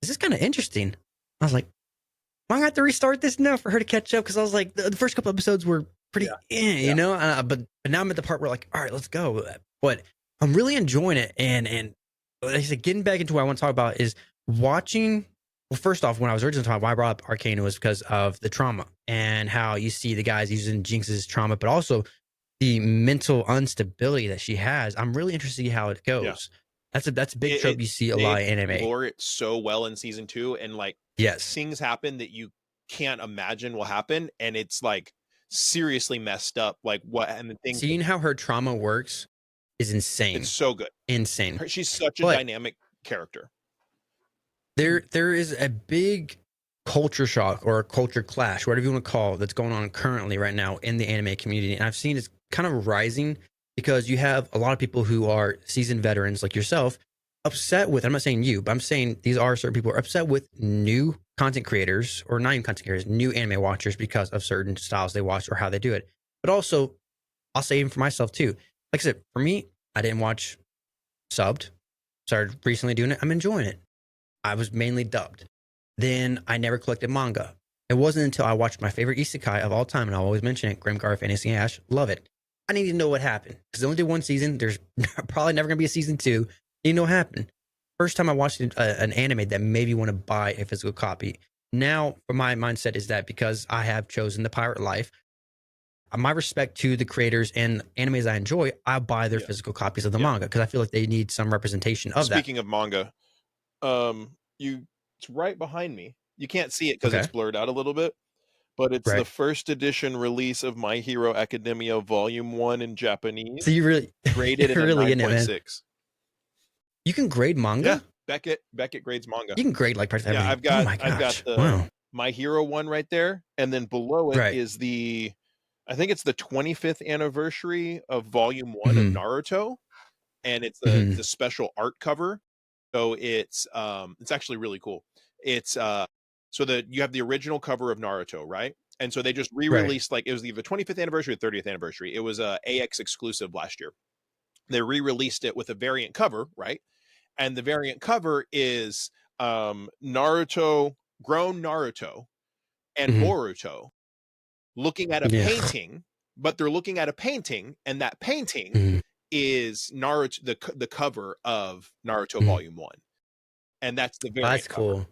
"Is this kind of interesting?" I was like, "Am I gonna have to restart this now for her to catch up?" Because I was like, the first couple episodes were pretty, but now I'm at the part where like, all right, let's go. But I'm really enjoying it, and like I said, getting back into what I want to talk about is watching. Well, first off, when I was originally talking, why I brought up Arcane was because of the trauma and how you see the guys using Jinx's trauma, but also the mental instability that she has. I'm really interested to see how it goes. Yeah. That's a big trope you see a lot in anime.
They explore it so well in season 2, and like
yes,
things happen that you can't imagine will happen, and it's like seriously messed up. Like what and the thing.
Seeing how her trauma works is insane.
It's so good.
Insane.
She's such a dynamic character.
There is a big culture shock or a culture clash, whatever you want to call it, that's going on currently right now in the anime community. And I've seen it's kind of rising because you have a lot of people who are seasoned veterans like yourself upset with, I'm not saying you, but I'm saying these are certain people are upset with new content creators, or not even content creators, new anime watchers because of certain styles they watch or how they do it. But also, I'll say even for myself too. Like I said, for me, I didn't watch subbed. Started recently doing it. I'm enjoying it. I was mainly dubbed. Then I never collected manga. It wasn't until I watched my favorite isekai of all time, and I'll always mention it, Grimgar Fantasy Ash. Love it. I need to know what happened because they only did one season. There's probably never going to be a season 2. You know what happened. First time I watched an anime that made me want to buy a physical copy. Now, my mindset is that because I have chosen the pirate life, my respect to the creators and animes I enjoy, I buy their physical copies of the manga because I feel like they need some representation of that.
Speaking of manga, it's right behind me. You can't see it because it's blurred out a little bit, but it's the first edition release of My Hero Academia Volume 1 in Japanese.
So you really
graded at
really
9.6.
You can grade manga?
Yeah, Beckett grades manga.
You can grade like practically everything.
I've got the My Hero one right there, and then below it is I think it's the 25th anniversary of Volume 1 of Naruto, and it's the special art cover. So it's actually really cool. It's so that you have the original cover of Naruto, right? And so they just re-released like it was either 25th anniversary or 30th anniversary. It was a AX exclusive last year. They re-released it with a variant cover, right? And the variant cover is Naruto, grown Naruto, and Boruto looking at a painting, but they're looking at a painting, and that painting is Naruto, the cover of Naruto Volume 1. And that's the variant
That's cool.
cover.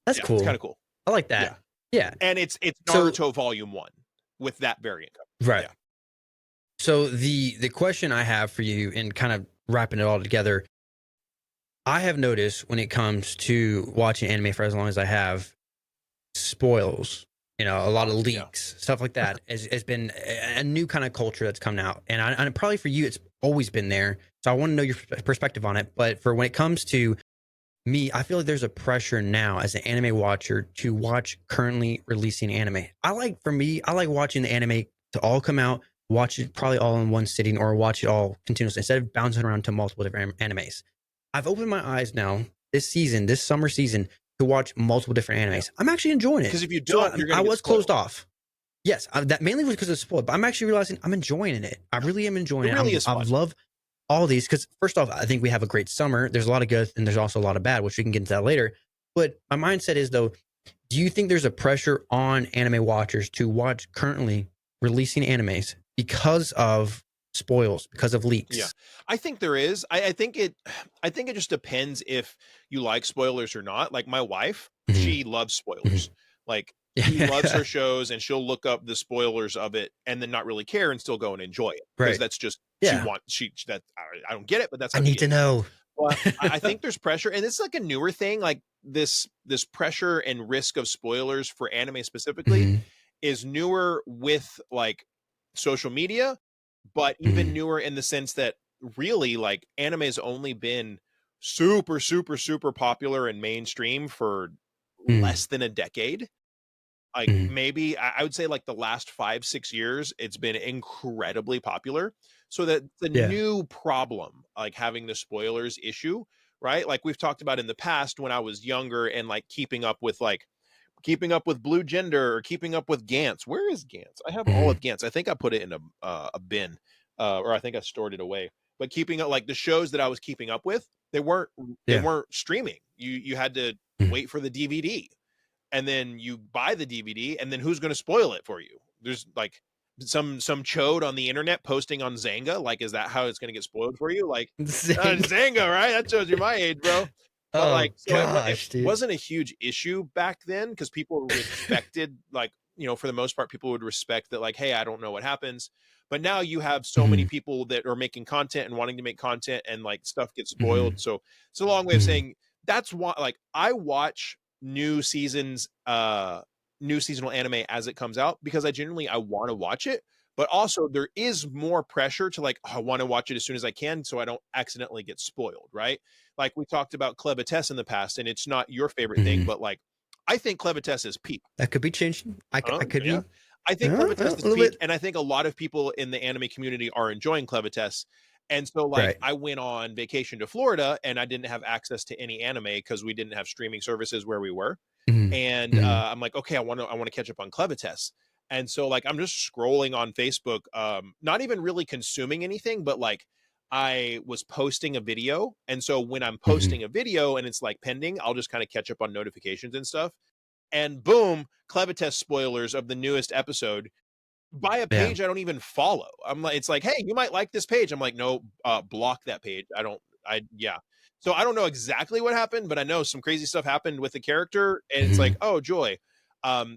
That's cool.
It's kind of cool.
I like that. Yeah.
And it's Naruto Volume 1 with that variant cover.
Right. Yeah. So the question I have for you, and kind of wrapping it all together, I have noticed when it comes to watching anime for as long as I have, spoils, a lot of leaks, stuff like that has been a new kind of culture that's coming out. And probably for you, it's always been there. So I want to know your perspective on it. But for when it comes to me, I feel like there's a pressure now as an anime watcher to watch currently releasing anime. I like watching the anime to all come out, watch it probably all in one sitting, or watch it all continuously instead of bouncing around to multiple different animes. I've opened my eyes now this summer season, to watch multiple different animes. I'm actually enjoying it.
Because if you don't,
I was closed off. Yes, that mainly was because of spoiled, but I'm actually realizing I'm enjoying it. I really am enjoying
It
it.
really is
I
fun.
love all these because first off, I think we have a great summer. There's a lot of good and there's also a lot of bad, which we can get into that later. But my mindset is though, do you think there's a pressure on anime watchers to watch currently releasing animes because of spoils, because of
Yeah,
leaks?
I think there is. I think it just depends if you like spoilers or not. Like my wife,
Mhm,
she loves
mhm.
spoilers. Like she loves
Yeah.
her shows and she'll look up the spoilers of it and then not really care and still go and enjoy it because
Right.
that's just
Yeah.
she that I don't get it, but that's
I
how she
need to
is.
know.
But I think there's pressure, and it's like a newer thing. Like this pressure and risk of spoilers for anime specifically
Mhm,
is newer with like social media, but even
mhm,
newer in the sense that really like anime has only been super, super, super popular and mainstream for
mhm,
less than a decade. Like
mhm.
maybe I would say like the last 5, 6 years, it's been incredibly popular. So that the
Yeah.
new problem, like having the spoilers issue, right? Like we've talked about in the past when I was younger and like keeping up with Blue Gender or keeping up with Gantz. Where is Gantz? I have all
Mhm,
of Gantz. I think I put it in a bin, or I think I stored it away. But keeping up like the shows that I was keeping up with, they
yeah.
weren't streaming. You had to
Mhm.
wait for the DVD, and then you buy the DVD, and then who's going to spoil it for you? There's like some chode on the internet posting on Zanga. Like, is that how it's going to get spoiled for you? Like,
Sing.
Zanga, right? That shows you my age, bro. But like,
Oh
so it
gosh, dude.
wasn't a huge issue back then because people respected, like, for the most part, people would respect that, like, hey, I don't know what happens. But now you have so many
Mhm,
people that are making content and wanting to make content, and like stuff gets spoiled.
mhm,
So it's a long way of
mhm,
saying that's why, like, I watch new seasonal anime as it comes out because I want to watch it, but also there is more pressure to like, oh, I want to watch it as soon as I can so I don't accidentally get spoiled, right? Like we talked about Clevites in the past, and it's not your favorite thing,
mhm.
but like I think Clevites is peak.
That could be changing. I could
Yeah.
be
I think Clevites
a
is
little
peak,
bit.
and I think a lot of people in the anime community are enjoying Clevites. And so, like,
Right.
I went on vacation to Florida, and I didn't have access to any anime because we didn't have streaming services where we were.
Mhm,
And
mhm.
I'm like, okay, I want to catch up on Clevites. And so, like, I'm just scrolling on Facebook, not even really consuming anything, but like, I was posting a video, and so when I'm
Mhm.
posting a video and it's like pending, I'll just kind of catch up on notifications and stuff, and boom, Clevites spoilers of the newest episode by a
Yeah.
page I don't even follow. I'm like, it's like, hey, you might like this page. I'm like, no, block that page. I don't. Yeah. So I don't know exactly what happened, but I know some crazy stuff happened with the character, and it's like,
Mhm.
oh joy.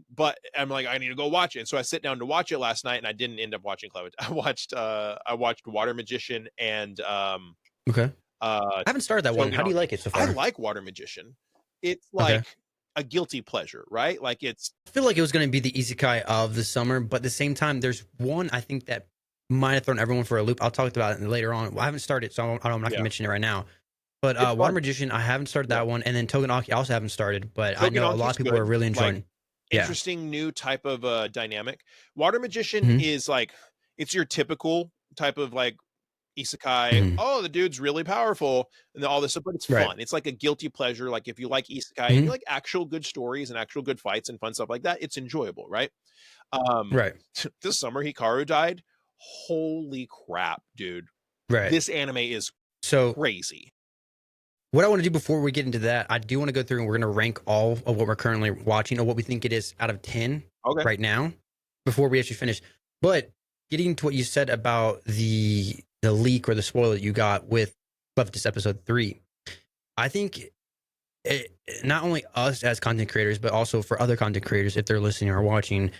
But I'm like, I need to go watch it. So I sit down to watch it last night, and I didn't end up watching Clevites. I watched Water Magician and
Okay.
uh
I haven't started that one. How do you
Togenomics.
like it so
I
far?
like Water Magician. It's
Okay.
like a guilty pleasure, right? Like it's
I feel like it was going to be the isekai of the summer, but at the same time, there's one I think that might have thrown everyone for a loop. I'll talk about it later on. Well, I haven't started, so I'm not going to
yeah,
mention it right now. But
it's
Water
fun.
Magician, I haven't started
Yeah.
that one, and then Togenaki I also haven't started, but I know a lot
Togenonki's
of people are
good.
really
Like
enjoying. Yeah.
interesting new type of dynamic. Water Magician
Hmm.
is like it's your typical type of like isekai.
Hmm.
Oh, the dude's really powerful and all this stuff, but it's
Right.
fun. It's like a guilty pleasure. Like if you like isekai and you
Hmm.
like actual good stories and actual good fights and fun stuff like that, it's enjoyable, right? Um,
Right.
this summer Hikaru died. Holy crap, dude!
Right.
This anime is
So
crazy.
what I want to do before we get into that, I do want to go through and we're going to rank all of what we're currently watching or what we think it is out of 10
Okay.
right now before we actually finish. But getting to what you said about the leak or the spoiler that you got with Leviticus episode 3, I think not only us as content creators, but also for other content creators, if they're listening or watching,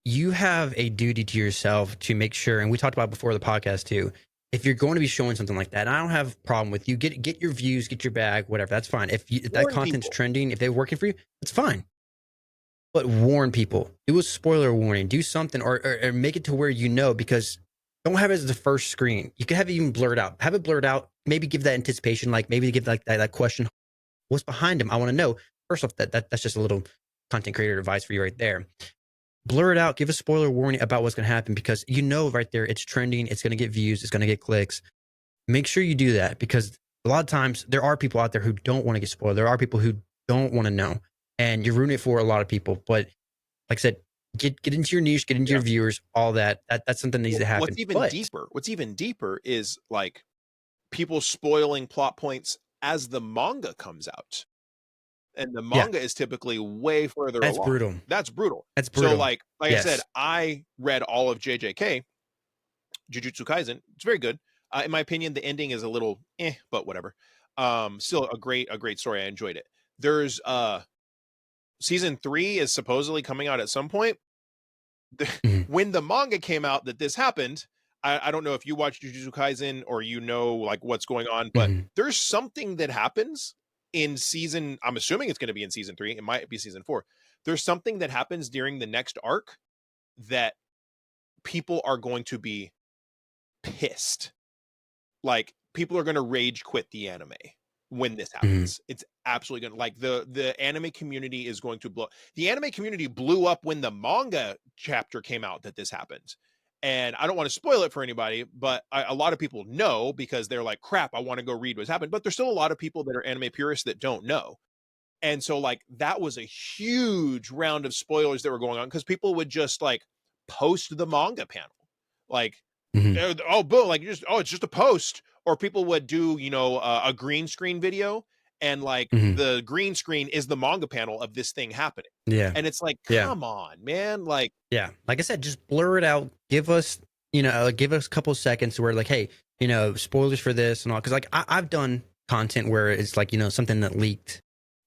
you have a duty to yourself to make sure, and we talked about before the podcast too, if you're going to be showing something like that, I don't have a problem with you get your views, get your bag, whatever, that's fine. If that
Warn
content's
people.
trending, if they're working for you, it's fine. But warn people, do a spoiler warning, do something, or make it to where you know, because don't have it as the first screen. You can have it even blurred out. Have it blurred out. Maybe give that anticipation, like maybe give like that question, what's behind him? I want to know. First off, that's just a little content creator advice for you right there. Blur it out, give a spoiler warning about what's going to happen, because you know right there it's trending, it's going to get views, it's going to get clicks. Make sure you do that, because a lot of times there are people out there who don't want to get spoiled. There are people who don't want to know, and you're ruining it for a lot of people. But like I said, get into your niche, get into your viewers, all that. That's something that needs to happen.
What's even deeper is like people spoiling plot points as the manga comes out. And the manga is typically way further
That's
along.
brutal.
That's brutal.
That's brutal.
So like I said, I read all of JJK, Jujutsu Kaisen. It's very good. In my opinion, the ending is a little but whatever. Still a great story. I enjoyed it. There's season 3 is supposedly coming out at some point. When the manga came out that this happened, I don't know if you watch Jujutsu Kaisen or you know like what's going on, but there's something that happens in season, I'm assuming it's going to be in season 3. It might be season 4. There's something that happens during the next arc that people are going to be pissed. Like people are going to rage quit the anime when this happens. It's absolutely going to, like, the anime community is going to blow. The anime community blew up when the manga chapter came out that this happened. And I don't want to spoil it for anybody, but a lot of people know because they're like, crap, I want to go read what's happened. But there's still a lot of people that are anime purists that don't know. And so like that was a huge round of spoilers that were going on because people would just like post the manga panel. Like, oh, boom, like it's just a post. Or people would do, you know, a green screen video and like the green screen is the manga panel of this thing happening. And it's like, come on, man. Like,
like I said, just blur it out. Give us, you know, give us a couple seconds where like, hey, you know, spoilers for this and all. Cause like I've done content where it's like, you know, something that leaked.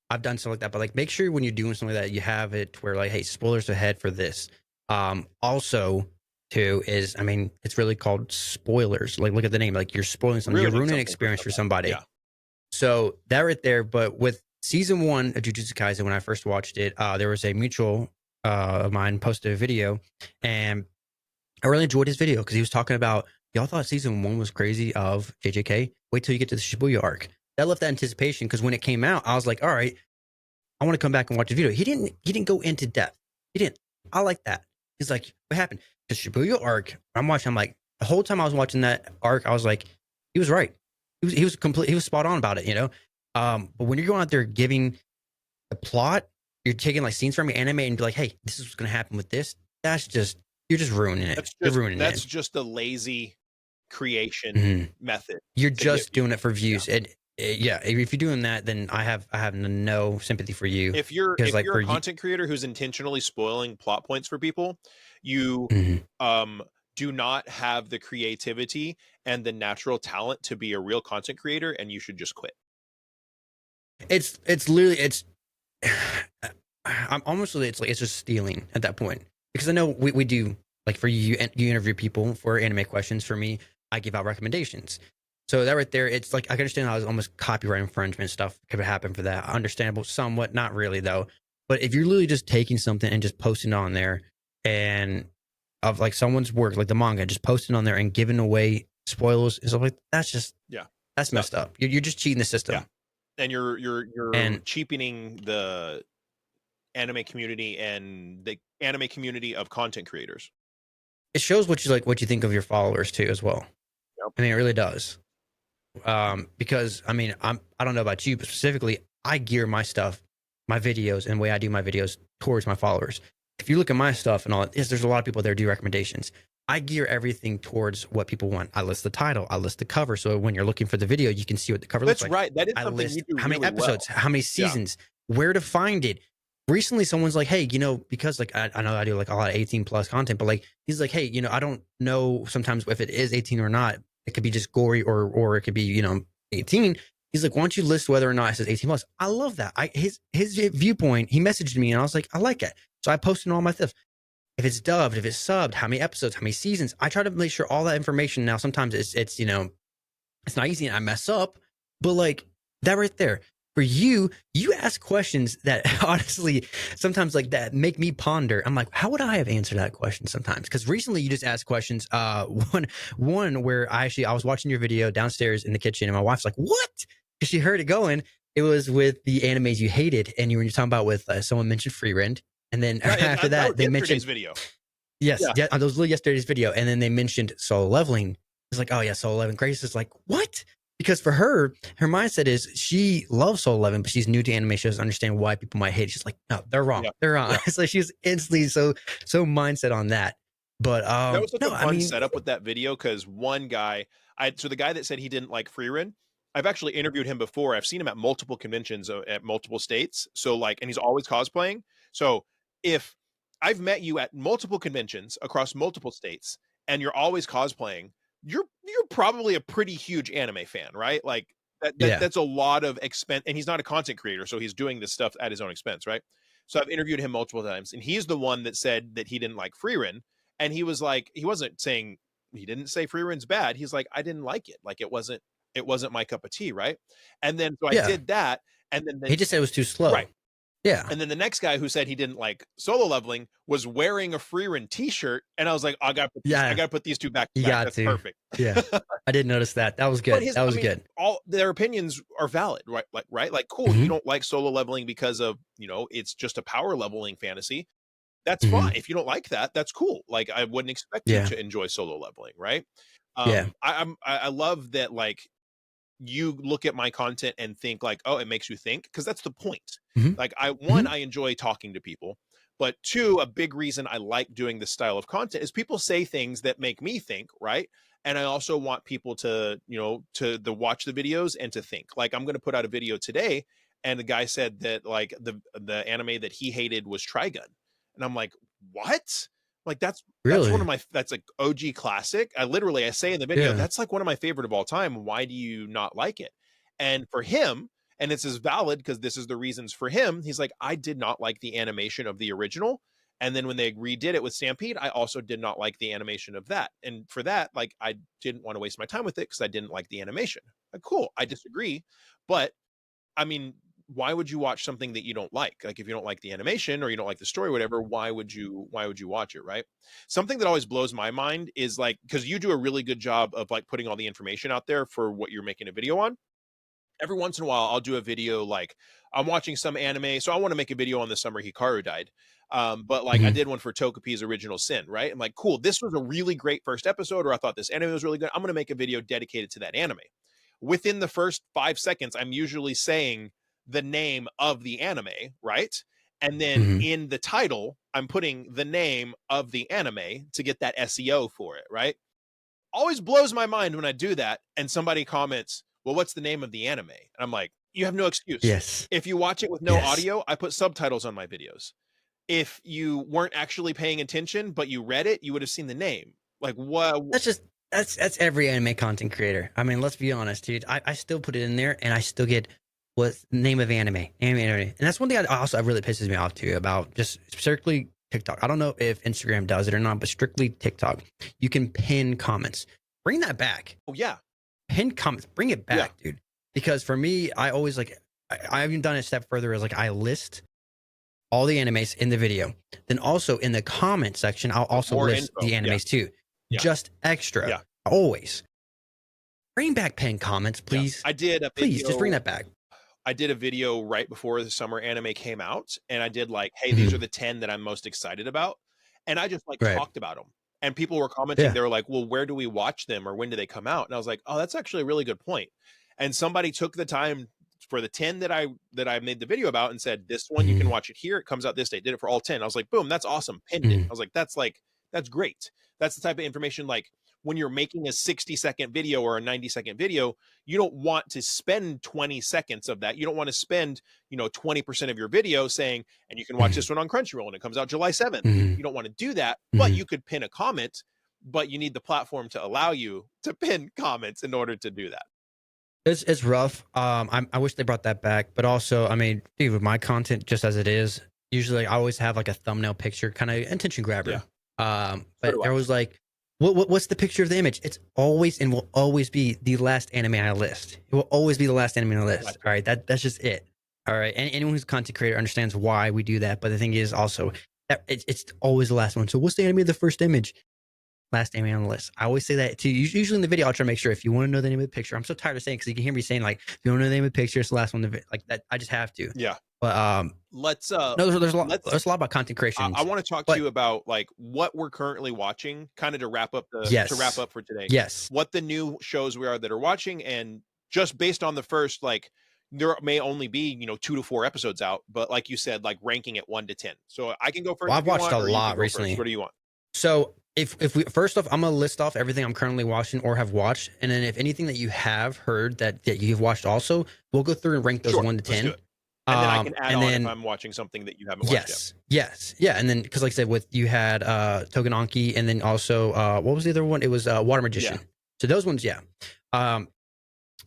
I've done stuff like that, but like make sure when you're doing something like that, you have it where like, hey, spoilers ahead for this. Also, too, is, I mean, it's really called spoilers. Like, look at the name. Like, you're spoiling something. You're ruining an experience for somebody. So that right there. But with season 1 of Jujutsu Kaisen, when I first watched it, there was a mutual of mine posted a video, and I really enjoyed his video because he was talking about, y'all thought season 1 was crazy of JJK. Wait till you get to the Shibuya arc. That left that anticipation because when it came out, I was like, all right, I want to come back and watch the video. He didn't go into depth. He didn't. I like that. He's like, what happened? The Shibuya arc, I'm like, the whole time I was watching that arc, I was like, he was right. He was spot on about it, you know? But when you're going out there giving the plot, you're taking like scenes from your anime and be like, hey, this is what's going to happen with this. That's just, you're just ruining it. You're ruining it.
That's just a lazy creation method.
You're just doing it for views. And if you're doing that, then I have no sympathy for you.
If you're a content creator who's intentionally spoiling plot points for people, you do not have the creativity and the natural talent to be a real content creator, and you should just quit.
It's literally I'm almost really, it's like it's just stealing at that point, because I know we do, like, for you interview people for anime questions. For me, I give out recommendations. So that right there, it's like I can understand how it's almost copyright infringement stuff could happen for that. Understandable, somewhat, not really though. But if you're literally just taking something and just posting it on there, and of like someone's work, like the manga, just posting on there and giving away spoilers and stuff like, that's just that's messed up. You're just cheating the system.
And you're cheapening the anime community and the anime community of content creators.
It shows what you think of your followers too, as well. I mean, it really does. Because I mean, I don't know about you, but specifically, I gear my stuff, my videos, and the way I do my videos towards my followers. If you look at my stuff and all, there's a lot of people there do recommendations. I gear everything towards what people want. I list the title, I list the cover, so when you're looking for the video, you can see what the cover looks like.
That's right. That is something
list
you do
how many
really
episodes,
well.
how many seasons, where to find it. Recently, someone's like, hey, you know, because like I know I do like a lot of 18 plus content, but like he's like, hey, you know, I don't know sometimes if it is 18 or not. It could be just gory or it could be, you know, 18. He's like, why don't you list whether or not it says 18 plus? I love that. His viewpoint, he messaged me and I was like, I like it. So I posted all my stuff. If it's dubbed, if it's subbed, how many episodes, how many seasons, I try to make sure all that information. Now, sometimes it's, you know, it's not easy and I mess up, but like that right there, for you ask questions that honestly sometimes like that make me ponder. I'm like, how would I have answered that question sometimes? Because recently you just asked questions. One where I was watching your video downstairs in the kitchen and my wife's like, what? Because she heard it going. It was with the animes you hated, and you were talking about with someone mentioned Free Rend, and then after that they mentioned
video.
Yes, yeah, that was yesterday's video, and then they mentioned Solo Leveling. It's like, oh yeah, Solo Leveling. Grace is like, what? because for her mindset is she loves Soul 11, but she's new to anime. She doesn't understand why people might hate it. She's like, no, they're wrong.
Yeah.
They're wrong.
Yeah.
It's like she's instantly so mindset on that. But
that was such
no,
a
I
fun
mean,
setup with that video because one guy, so the guy that said he didn't like Freerin, I've actually interviewed him before. I've seen him at multiple conventions at multiple states. So like, and he's always cosplaying. So if I've met you at multiple conventions across multiple states and you're always cosplaying, you're probably a pretty huge anime fan, right? Like
yeah,
that's a lot of expense, and he's not a content creator, so he's doing this stuff at his own expense, right? So I've interviewed him multiple times, and he's the one that said that he didn't like Freerin, and he was like, he wasn't saying, he didn't say Freerin's bad. He's like, I didn't like it. Like it wasn't my cup of tea, right? And then so I
yeah.
did that, and then
He just said it was too slow.
right.
Yeah.
And then the next guy who said he didn't like Solo Leveling was wearing a Freerin t-shirt, and I was like, I gotta put these two back to
You
back.
got
That's
to.
perfect.
Yeah. I didn't notice that. That was good. That was good.
All their opinions are valid, right? Like, cool. You don't like Solo Leveling because of, it's just a power leveling fantasy. That's fine. If you don't like that, that's cool. Like, I wouldn't expect you to enjoy Solo Leveling, right? I love that, like, you look at my content and think like, oh, it makes you think, because that's the point. Like, I enjoy talking to people, but two, a big reason I like doing this style of content is people say things that make me think, right? And I also want people to, to watch the videos and to think. Like, I'm going to put out a video today, and the guy said that, like, the anime that he hated was Trigun, and I'm like, what? Like, that's one of my, that's like OG classic. I say in the video, that's like one of my favorite of all time. Why do you not like it? And for him, and it's as valid because this is the reasons for him, he's like, I did not like the animation of the original. And then when they redid it with Stampede, I also did not like the animation of that. And for that, like, I didn't want to waste my time with it because I didn't like the animation. Like, cool, I disagree. But I mean, why would you watch something that you don't like? Like, if you don't like the animation or you don't like the story, whatever, why would you watch it, right? Something that always blows my mind is, like, because you do a really good job of, like, putting all the information out there for what you're making a video on. Every once in a while, I'll do a video, like, I'm watching some anime, so I want to make a video on the summer Hikaru died. But like, I did one for Togepi's Original Sin, right? I'm like, cool, this was a really great first episode, or I thought this anime was really good. I'm going to make a video dedicated to that anime. Within the first 5 seconds, I'm usually saying the name of the anime, right? And then in the title, I'm putting the name of the anime to get that SEO for it, right? Always blows my mind when I do that and somebody comments, well, what's the name of the anime? And I'm like, you have no excuse.
Yes.
If you watch it with no audio, I put subtitles on my videos. If you weren't actually paying attention, but you read it, you would have seen the name. Like, what?
That's every anime content creator. I mean, let's be honest, dude. I still put it in there, and I still get what's the name of anime, and that's one thing I really pisses me off too about just strictly TikTok. I don't know if Instagram does it or not, but strictly TikTok, you can pin comments. Bring that back.
Oh yeah,
pin comments. Bring it back, dude. Because for me, I always like. I even done a step further as like I list all the animes in the video. Then also in the comment section, I'll also list the animes too. Just extra.
Yeah.
Always. Bring back pinned comments, please.
I did a video,
please just bring that back.
I did a video right before the summer anime came out, and I did like, hey, these are the 10 that I'm most excited about. And I just like talked about them. And people were commenting, they were like, well, where do we watch them, or when do they come out? And I was like, oh, that's actually a really good point. And somebody took the time for the 10 that I made the video about and said, this one, you can watch it here. It comes out this day. Did it for all 10. I was like, boom, that's awesome. Pinned it. I was like, that's great. That's the type of information, like, when you're making a 60-second video or a 90-second video, you don't want to spend 20 seconds of that. You don't want to spend, 20% of your video saying, and you can watch this one on Crunchyroll and it comes out July 7th. You don't want to do that, but you could pin a comment, but you need the platform to allow you to pin comments in order to do that.
It's rough. I wish they brought that back, but also, I mean, dude, with my content just as it is, usually I always have like a thumbnail picture, kind of attention grabber. But there was like, what's the picture of the image? It's always and will always be the last anime I list. It will always be the last anime on the list. All right, that's just it. All right, and anyone who's a content creator understands why we do that. But the thing is also that it's always the last one. So what's the anime of the first image? Last anime on the list. I always say that too. Usually in the video, I'll try to make sure if you want to know the name of the picture. I'm so tired of saying because you can hear me saying like, if you want to know the name of the picture, it's the last one. Like that, I just have to.
Yeah.
But
let's
no, there's a lot about content creation.
I want to talk to you about like what we're currently watching, kind of to wrap up for today.
Yes.
What the new shows we are that are watching, and just based on the first, like, there may only be 2 to 4 episodes out, but like you said, like ranking it 1 to 10. So I can go first.
Well, I've
if you
watched
want,
a
or you can
lot
go
recently.
first. What do you want?
So if we first off, I'm gonna list off everything I'm currently watching or have watched, and then if anything that you have heard that you've watched also, we'll go through and rank those
Sure,
1 to
let's
10.
do it. And then I can add on if I'm watching something that you haven't watched yet.
Yes, yeah, and then because like I said, with you had Togenanki, and then also what was the other one? It was Water Magician.
Yeah.
So those ones, yeah.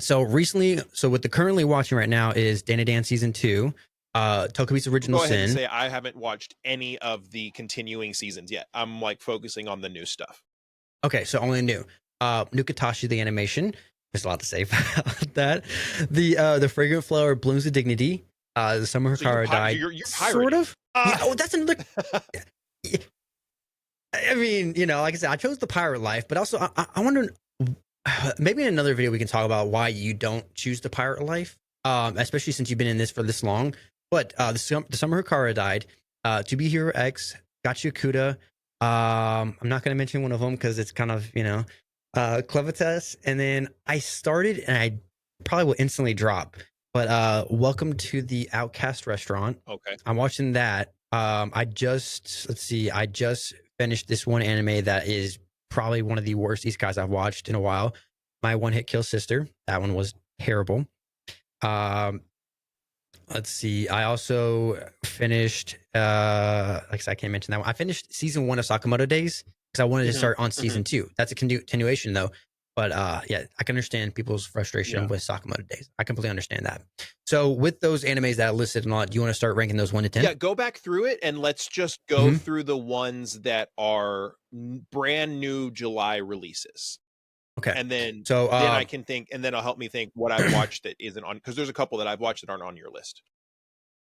So recently, so what the currently watching right now is Dana Dan season 2, Tokubi's Original
Go ahead and
Sin.
say I haven't watched any of the continuing seasons yet. I'm like focusing on the new stuff.
Okay, so only new. Nukatashi the animation. There's a lot to say about that. The Fragrant Flower Blooms with Dignity. The Summer Hikara died.
You're
sort of. Yeah, oh, that's another. I mean, like I said, I chose the pirate life, but also I wonder, maybe in another video we can talk about why you don't choose the pirate life, especially since you've been in this for this long. But the Summer Hikara died. To Be Hero X, Gachi Okuda. I'm not going to mention one of them because it's kind of Clevitas. And then I started, and I probably will instantly drop. But Welcome to the Outcast Restaurant.
Okay,
I'm watching that. I just finished this one anime that is probably one of the worst isekais I've watched in a while. My One Hit Kill Sister. That one was terrible. Let's see. I also finished. Like I said, I can't mention that one. I finished season 1 of Sakamoto Days because I wanted to start on season 2. That's a continuation though. But yeah, I can understand people's frustration with Sakamoto Days. I completely understand that. So with those animes that I listed and all, do you want to start ranking those 1 to 10?
Yeah, go back through it and let's just go through the ones that are brand new July releases.
Okay.
And then then I can think, and then it'll help me think what I've watched that isn't on, because there's a couple that I've watched that aren't on your list.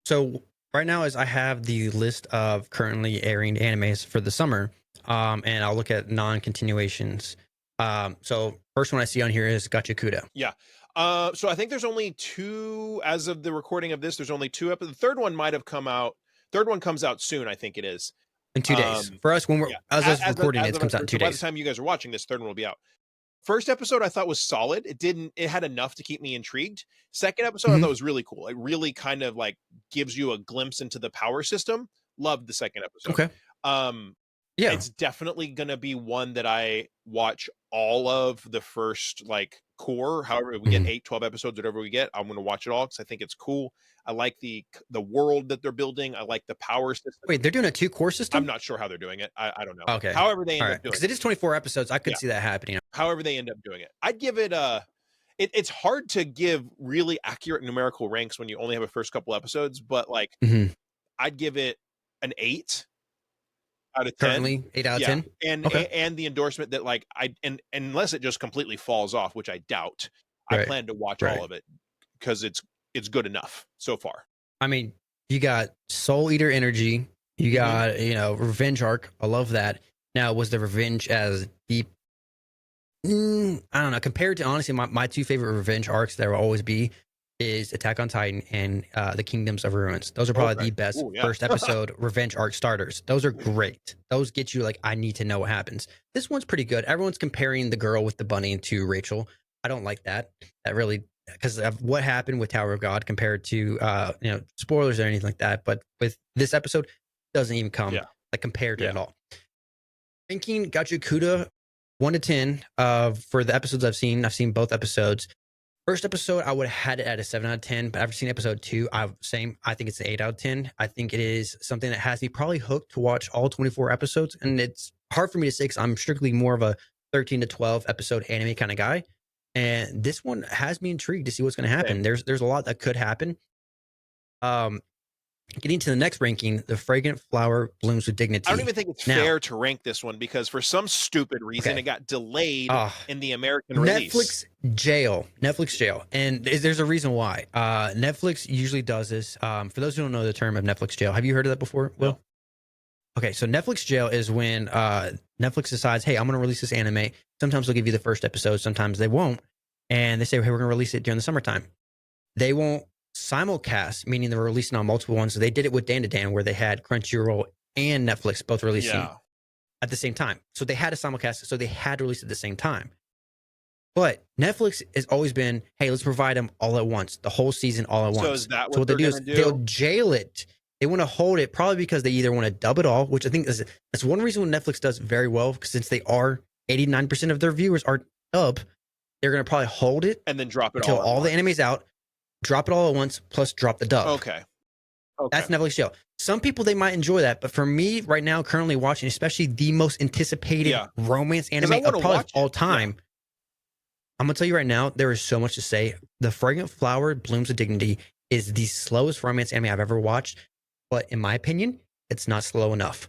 So right now is I have the list of currently airing animes for the summer, and I'll look at non-continuations. So first one I see on here is Gachi Okuda.
Yeah. So I think there's only 2 as of the recording of this. There's only 2 episodes. The third one might have come out. Third one comes out soon, I think it is.
In 2 days. For us, when we're as recording, it comes out in 2 days.
By the time you guys are watching this, third one will be out. First episode I thought was solid. It had enough to keep me intrigued. Second episode I thought was really cool. It really kind of like gives you a glimpse into the power system. Loved the second episode.
Okay. Yeah.
It's definitely gonna be one that I watch all of the first like core. However, we get 8, 12 episodes, whatever we get, I'm gonna watch it all because I think it's cool. I like the world that they're building. I like the power system.
Wait, they're doing a 2-core system?
I'm not sure how they're doing it. I don't know.
Okay.
However they end up doing it.
Because it is 24 episodes. I could see that happening.
However they end up doing it. I'd give it it's hard to give really accurate numerical ranks when you only have a first couple episodes, but like I'd give it an 8 out of 10.
Currently 8 out of 10.
And the endorsement that like unless it just completely falls off, which I doubt, I plan to watch all of it because it's good enough so far. I
mean, you got Soul Eater Energy, you got Revenge Arc. I love that. Now, was the Revenge as deep? I don't know. Compared to honestly, my 2 favorite Revenge arcs that will always be is Attack on Titan and the Kingdoms of Ruins. Those are probably the best first episode Revenge arc starters. Those are great. Those get you like, I need to know what happens. This one's pretty good. Everyone's comparing the girl with the bunny to Rachel. I don't like that. That really, because of what happened with Tower of God compared to spoilers or anything like that. But with this episode, it doesn't even come like compared to it at all. Thinking Gachi Okuda 1 to 10 for the episodes I've seen both episodes. First episode, I would have had it at a 7 out of 10, but after seeing episode 2, I think it's an 8 out of 10. I think it is something that has me probably hooked to watch all 24 episodes, and it's hard for me to say because I'm strictly more of a 13 to 12 episode anime kind of guy, and this one has me intrigued to see what's going to happen. There's a lot that could happen. Getting to the next ranking, The Fragrant Flower Blooms with Dignity.
I don't even think it's fair to rank this one because for some stupid reason it got delayed in the American release.
Netflix jail. And there's a reason why. Netflix usually does this. For those who don't know the term of Netflix jail, have you heard of that before, Will?
No.
Okay, so Netflix jail is when Netflix decides, hey, I'm going to release this anime. Sometimes they'll give you the first episode, sometimes they won't. And they say, hey, we're going to release it during the summertime. They won't simulcast, meaning they were releasing on multiple ones. So they did it with Dan to Dan, where they had Crunchyroll and Netflix both releasing at the same time. So they had a simulcast, so they had to release at the same time. But Netflix has always been, hey, let's provide them all at once, the whole season all at
So
once.
is that
So
what
they
they're
do
gonna
is they'll
do?
jail it. They want to hold it probably because they either want to dub it all, which I think that's one reason what Netflix does very well, because since they are 89% of their viewers are dub, they're gonna probably hold it
And then drop it
until
all
all the anime's out, drop it all at once, plus drop the dub.
Okay.
That's Netflix show. Some people they might enjoy that, but for me right now, currently watching, especially the most anticipated romance anime of probably all time, I'm gonna tell you right now, there is so much to say. The Fragrant Flower Blooms of Dignity is the slowest romance anime I've ever watched, but in my opinion, it's not slow enough.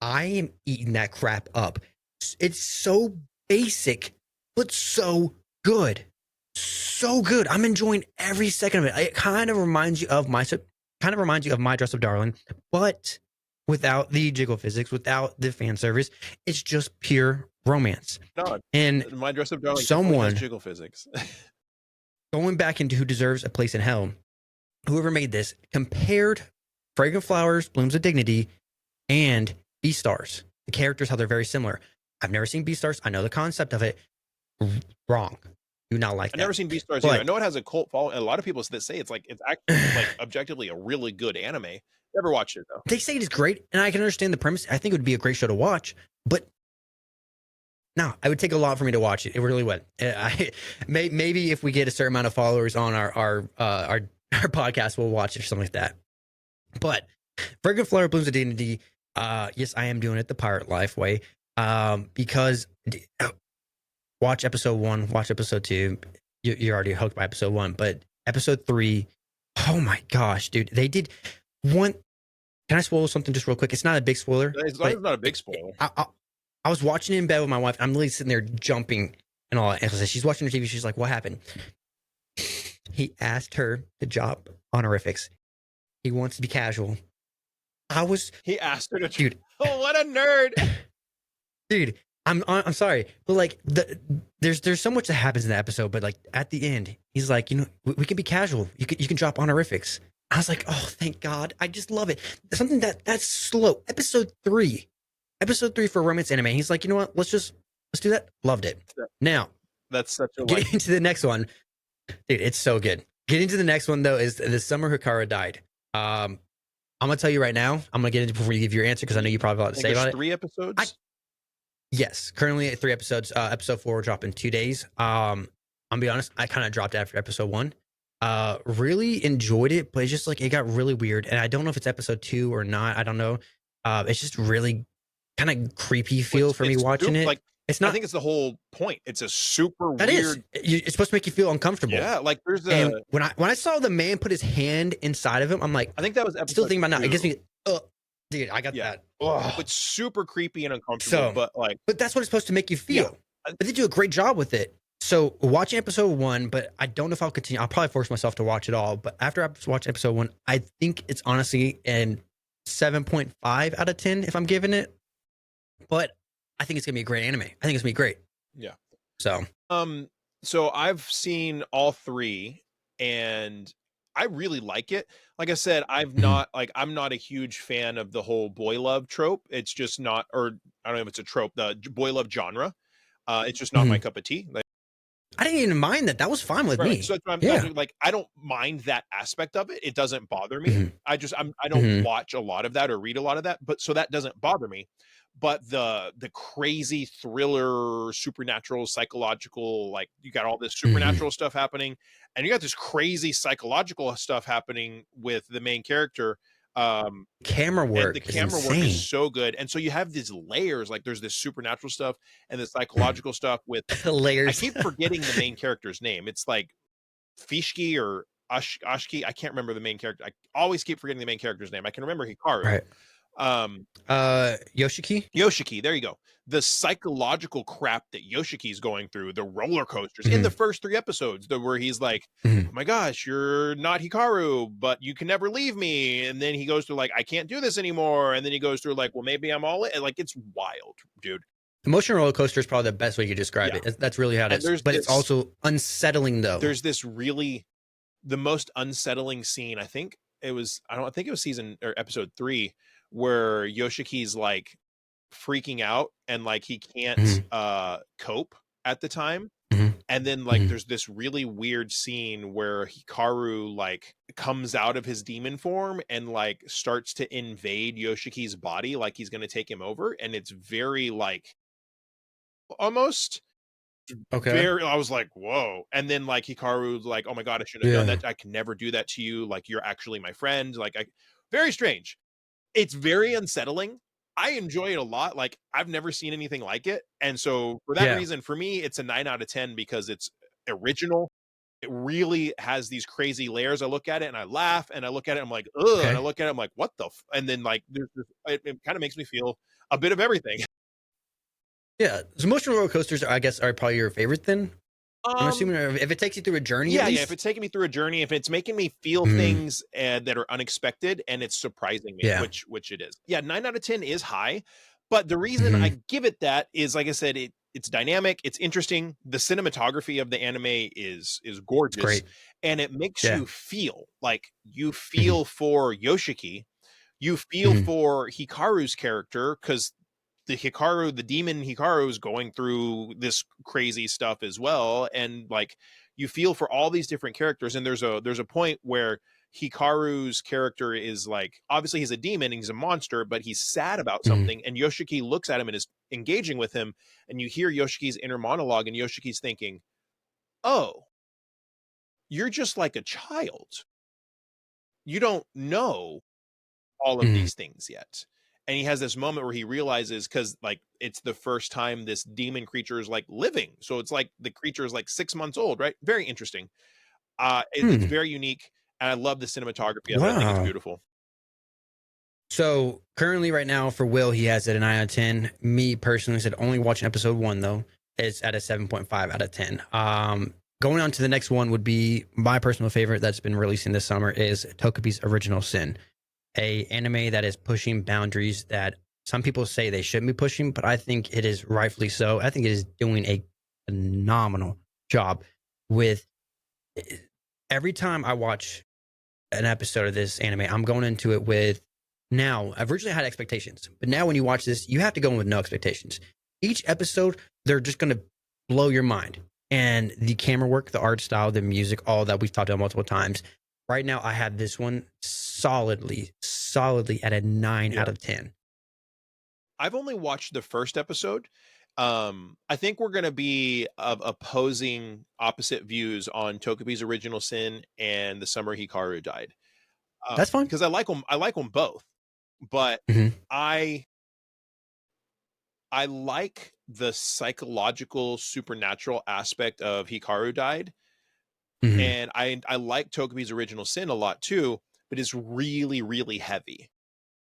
I am eating that crap up. It's so basic, but so good. So good. I'm enjoying every second of it. It kind of reminds you of My Dress Up Darling, but without the jiggle physics, without the fan service. It's just pure romance.
No,
and
My Dress Up Darling
someone
has jiggle physics.
Going back into Who Deserves a Place in Hell, whoever made this compared Fragrant Flowers, Blooms of Dignity, and Beastars. The characters, how they're very similar. I've never seen Beastars. I know the concept of it. Wrong. Do not like that.
I've never seen Beastars either. I know it has a cult following. A lot of people that say it's actually like objectively a really good anime. Never watched it though.
They say it is great, and I can understand the premise. I think it would be a great show to watch, but no, it would take a lot for me to watch it. It really would. Maybe if we get a certain amount of followers on our podcast, we'll watch it or something like that. But Fragrant Flower Blooms of Dignity, yes, I am doing it the Pirate Life way, because watch episode 1, watch episode 2. You're already hooked by episode 1, but episode 3, oh my gosh, dude, they did one. Can I spoil something just real quick? It's not a big spoiler.
It's not a big spoiler.
I was watching it in bed with my wife. I'm literally sitting there jumping and all that. And she's watching her TV. She's like, what happened? He asked her to drop honorifics. He wants to be casual.
He asked her to,
dude.
Oh, what a nerd.
Dude, I'm sorry. But like there's so much that happens in the episode, but like at the end, he's like, we can be casual. You can drop honorifics. I was like, oh, thank God. I just love it. Something that's slow. Episode 3 for romance anime. He's like, you know what? Let's do that. Loved it. Now,
that's such a
getting into the next one, dude. It's so good. Getting to the next one though is the summer Hikara died. I'm gonna tell you right now. I'm gonna get into before you give your answer because I know you probably have a lot to say about it.
3 episodes.
Yes, currently at 3 episodes. Episode 4 will drop in 2 days. I'm gonna be honest. I kind of dropped after episode 1. Really enjoyed it, but it's just like it got really weird, and I don't know if it's episode 2 or not. I don't know. It's just really kind of creepy feel for me watching it.
Like,
it's not.
I think it's the whole point. It's a super weird.
It's supposed to make you feel uncomfortable.
Yeah, like there's a.
And when I saw the man put his hand inside of him, I'm like,
I think that was episode.
Still thinking about
2.
now. It gives me, dude, I got that.
Oh. It's super creepy and uncomfortable, but
that's what it's supposed to make you feel. Yeah. But they do a great job with it. So watching episode 1, but I don't know if I'll continue. I'll probably force myself to watch it all. But after I watch episode 1, I think it's honestly an 7.5 out of 10 if I'm giving it. But I think it's gonna be a great anime. I think it's gonna be great.
Yeah.
So
I've seen all 3 and I really like it. Like I said, I'm not a huge fan of the whole boy love trope. It's just not, or I don't know if it's a trope, the boy love genre. It's just not my cup of tea. Like,
I didn't even mind that. That was fine with me.
So I'm like, I don't mind that aspect of it. It doesn't bother me. I don't watch a lot of that or read a lot of that, but so that doesn't bother me. But the crazy thriller, supernatural, psychological, like you got all this supernatural stuff happening, and you got this crazy psychological stuff happening with the main character.
Camera work.
The camera work is so good, and so you have these layers. Like there's this supernatural stuff and the psychological stuff with
layers.
I keep forgetting the main character's name. It's like Fishki or Ashki. I can't remember the main character. I always keep forgetting the main character's name. I can remember Hikaru.
Right.
Yoshiki, there you go. The psychological crap that Yoshiki's going through, the roller coasters in the first 3 episodes, where he's like, oh my gosh, you're not Hikaru, but you can never leave me. And then he goes through like, I can't do this anymore. And then he goes through like, well, maybe I'm all in. Like, it's wild, dude.
Emotional roller coaster is probably the best way you could describe it. That's really how it is. But it's also unsettling though.
There's this really, the most unsettling scene. I think it was season or episode 3 where Yoshiki's like freaking out and like he can't cope at the time. And then like there's this really weird scene where Hikaru like comes out of his demon form and like starts to invade Yoshiki's body, like he's going to take him over. And it's very like almost very, I was like, whoa. And then like Hikaru's like, oh my God, I should have done that. I can never do that to you. Like you're actually my friend. Like very strange. It's very unsettling. I enjoy it a lot. Like I've never seen anything like it. And so for that reason, for me, it's a 9 out of 10 because it's original. It really has these crazy layers. I look at it and I laugh, and I look at it, I'm like, ugh, and I look at it, I'm like, what the and then like it kind of makes me feel a bit of everything.
Yeah, so emotional roller coasters, I guess, are probably your favorite then? I'm assuming if it takes you through a journey,
yeah, if it's taking me through a journey, if it's making me feel things that are unexpected and it's surprising me, which it is. Yeah, 9 out of 10 is high, but the reason I give it that is, like I said, it's dynamic, it's interesting. The cinematography of the anime is gorgeous, and it makes you feel like you feel for Yoshiki, you feel for Hikaru's character, because the demon Hikaru is going through this crazy stuff as well. And like, you feel for all these different characters. And there's a point where Hikaru's character is like, obviously he's a demon and he's a monster, but he's sad about something. And Yoshiki looks at him and is engaging with him. And you hear Yoshiki's inner monologue, and Yoshiki's thinking, oh, you're just like a child. You don't know all of these things yet. And he has this moment where he realizes, because like it's the first time this demon creature is like living, so it's like the creature is like 6 months old, right? Very interesting. It's very unique, and I love the cinematography of it. I think it's beautiful.
So currently, right now, for Will, he has it a 9 out of 10. Me personally said only watching episode 1 though. It's at a 7.5 out of 10. Going on to the next one would be my personal favorite that's been releasing this summer is Togepi's Original Sin, a anime that is pushing boundaries that some people say they shouldn't be pushing, but I think it is rightfully so. I think it is doing a phenomenal job with every time I watch an episode of this anime, I'm going into it with, now I've originally had expectations, but now when you watch this, you have to go in with no expectations. Each episode, they're just going to blow your mind. And the camera work, the art style, the music, all that we've talked about multiple times. Right now, I have this one solidly at a 9 out of 10.
I've only watched the first episode. I think we're going to be of opposing opposite views on Togepi's Original Sin and The Summer Hikaru Died.
That's fine,
because I like them both, but I like the psychological supernatural aspect of Hikaru Died. And I like Togepi's Original Sin a lot too, but it's really, really heavy.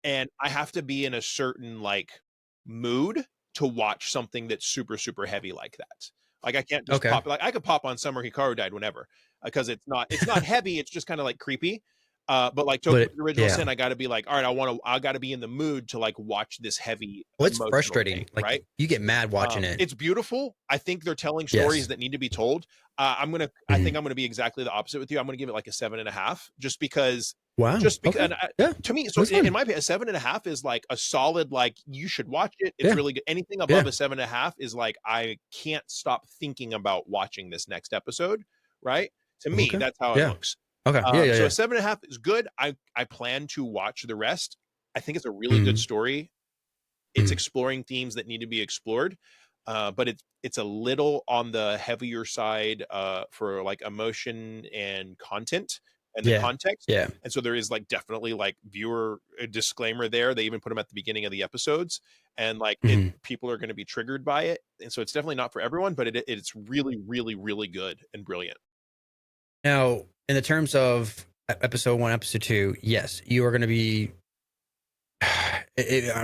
And I have to be in a certain like mood to watch something that's super, super heavy like that. Like I can't just pop, like I could pop on Summer Hikaru Died whenever, because it's not heavy. It's just kind of like creepy. But like Togepi's Original Sin, I got to be like, all right, I got to be in the mood to like watch this heavy.
Well, it's frustrating.
Thing,
like,
right?
You get mad watching it.
It's beautiful. I think they're telling stories that need to be told. I think I'm gonna be exactly the opposite with you. I'm gonna give it like a 7.5, just because.
Wow.
Just because, to me, so in my opinion, a 7.5 is like a solid, like you should watch it. It's really good. Anything above a 7.5 is like, I can't stop thinking about watching this next episode. Right? To me, that's how it looks.
Okay.
So a 7.5 is good. I plan to watch the rest. I think it's a really good story. It's exploring themes that need to be explored. But it's a little on the heavier side for like emotion and content and the context. And so there is like definitely like viewer disclaimer there. They even put them at the beginning of the episodes, and like people are going to be triggered by it. And so it's definitely not for everyone, but it's really, really, really good and brilliant.
Now, in the terms of episode 1, episode 2, yes, you are going to be, I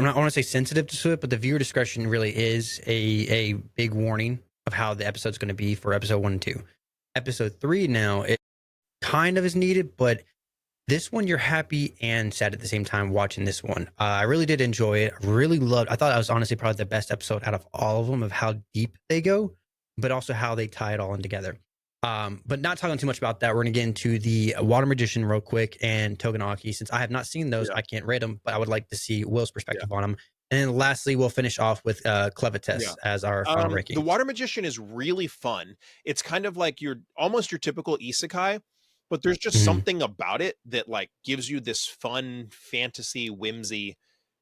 want to say sensitive to it, but the viewer discretion really is a big warning of how the episode's going to be for episode 1 and 2. Episode 3 now, it kind of is needed, but this one you're happy and sad at the same time watching this one. I really did enjoy it. I thought it was honestly probably the best episode out of all of them, of how deep they go, but also how they tie it all in together. But not talking too much about that. We're going to get into the Water Magician real quick and Togenaki. Since I have not seen those, I can't rate them, but I would like to see Will's perspective on them. And then lastly, we'll finish off with Clevites as our final ranking.
The Water Magician is really fun. It's kind of like almost your typical isekai, but there's just something about it that like gives you this fun fantasy whimsy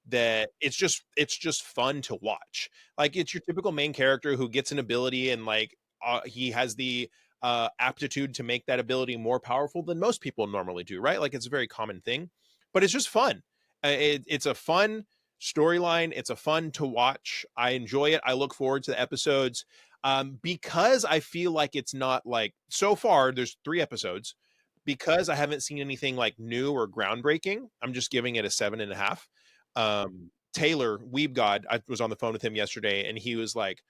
that it's just fun to watch. Like it's your typical main character who gets an ability and like he has the aptitude to make that ability more powerful than most people normally do, right? Like it's a very common thing, but it's just fun. It's a fun storyline. It's a fun to watch. I enjoy it. I look forward to the episodes because I feel like it's not like so far. There's 3 episodes. Because I haven't seen anything like new or groundbreaking, I'm just giving it a 7.5. Taylor Weeb God, I was on the phone with him yesterday, and he was like,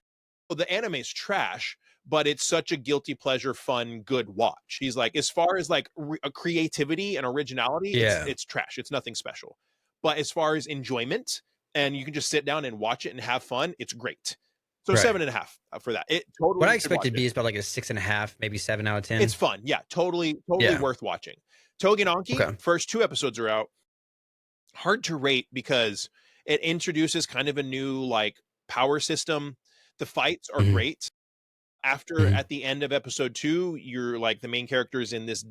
"Well, the anime's trash, but it's such a guilty pleasure, fun, good watch." He's like, as far as like creativity and originality, it's trash. It's nothing special. But as far as enjoyment, and you can just sit down and watch it and have fun, it's great. So 7.5 for that. It totally.
What I expected to be is about like a 6.5, maybe 7 out of 10.
It's fun. Yeah, totally worth watching. Togenanki, first 2 episodes are out. Hard to rate because it introduces kind of a new like power system. The fights are great. After at the end of episode 2, you're like the main character is in this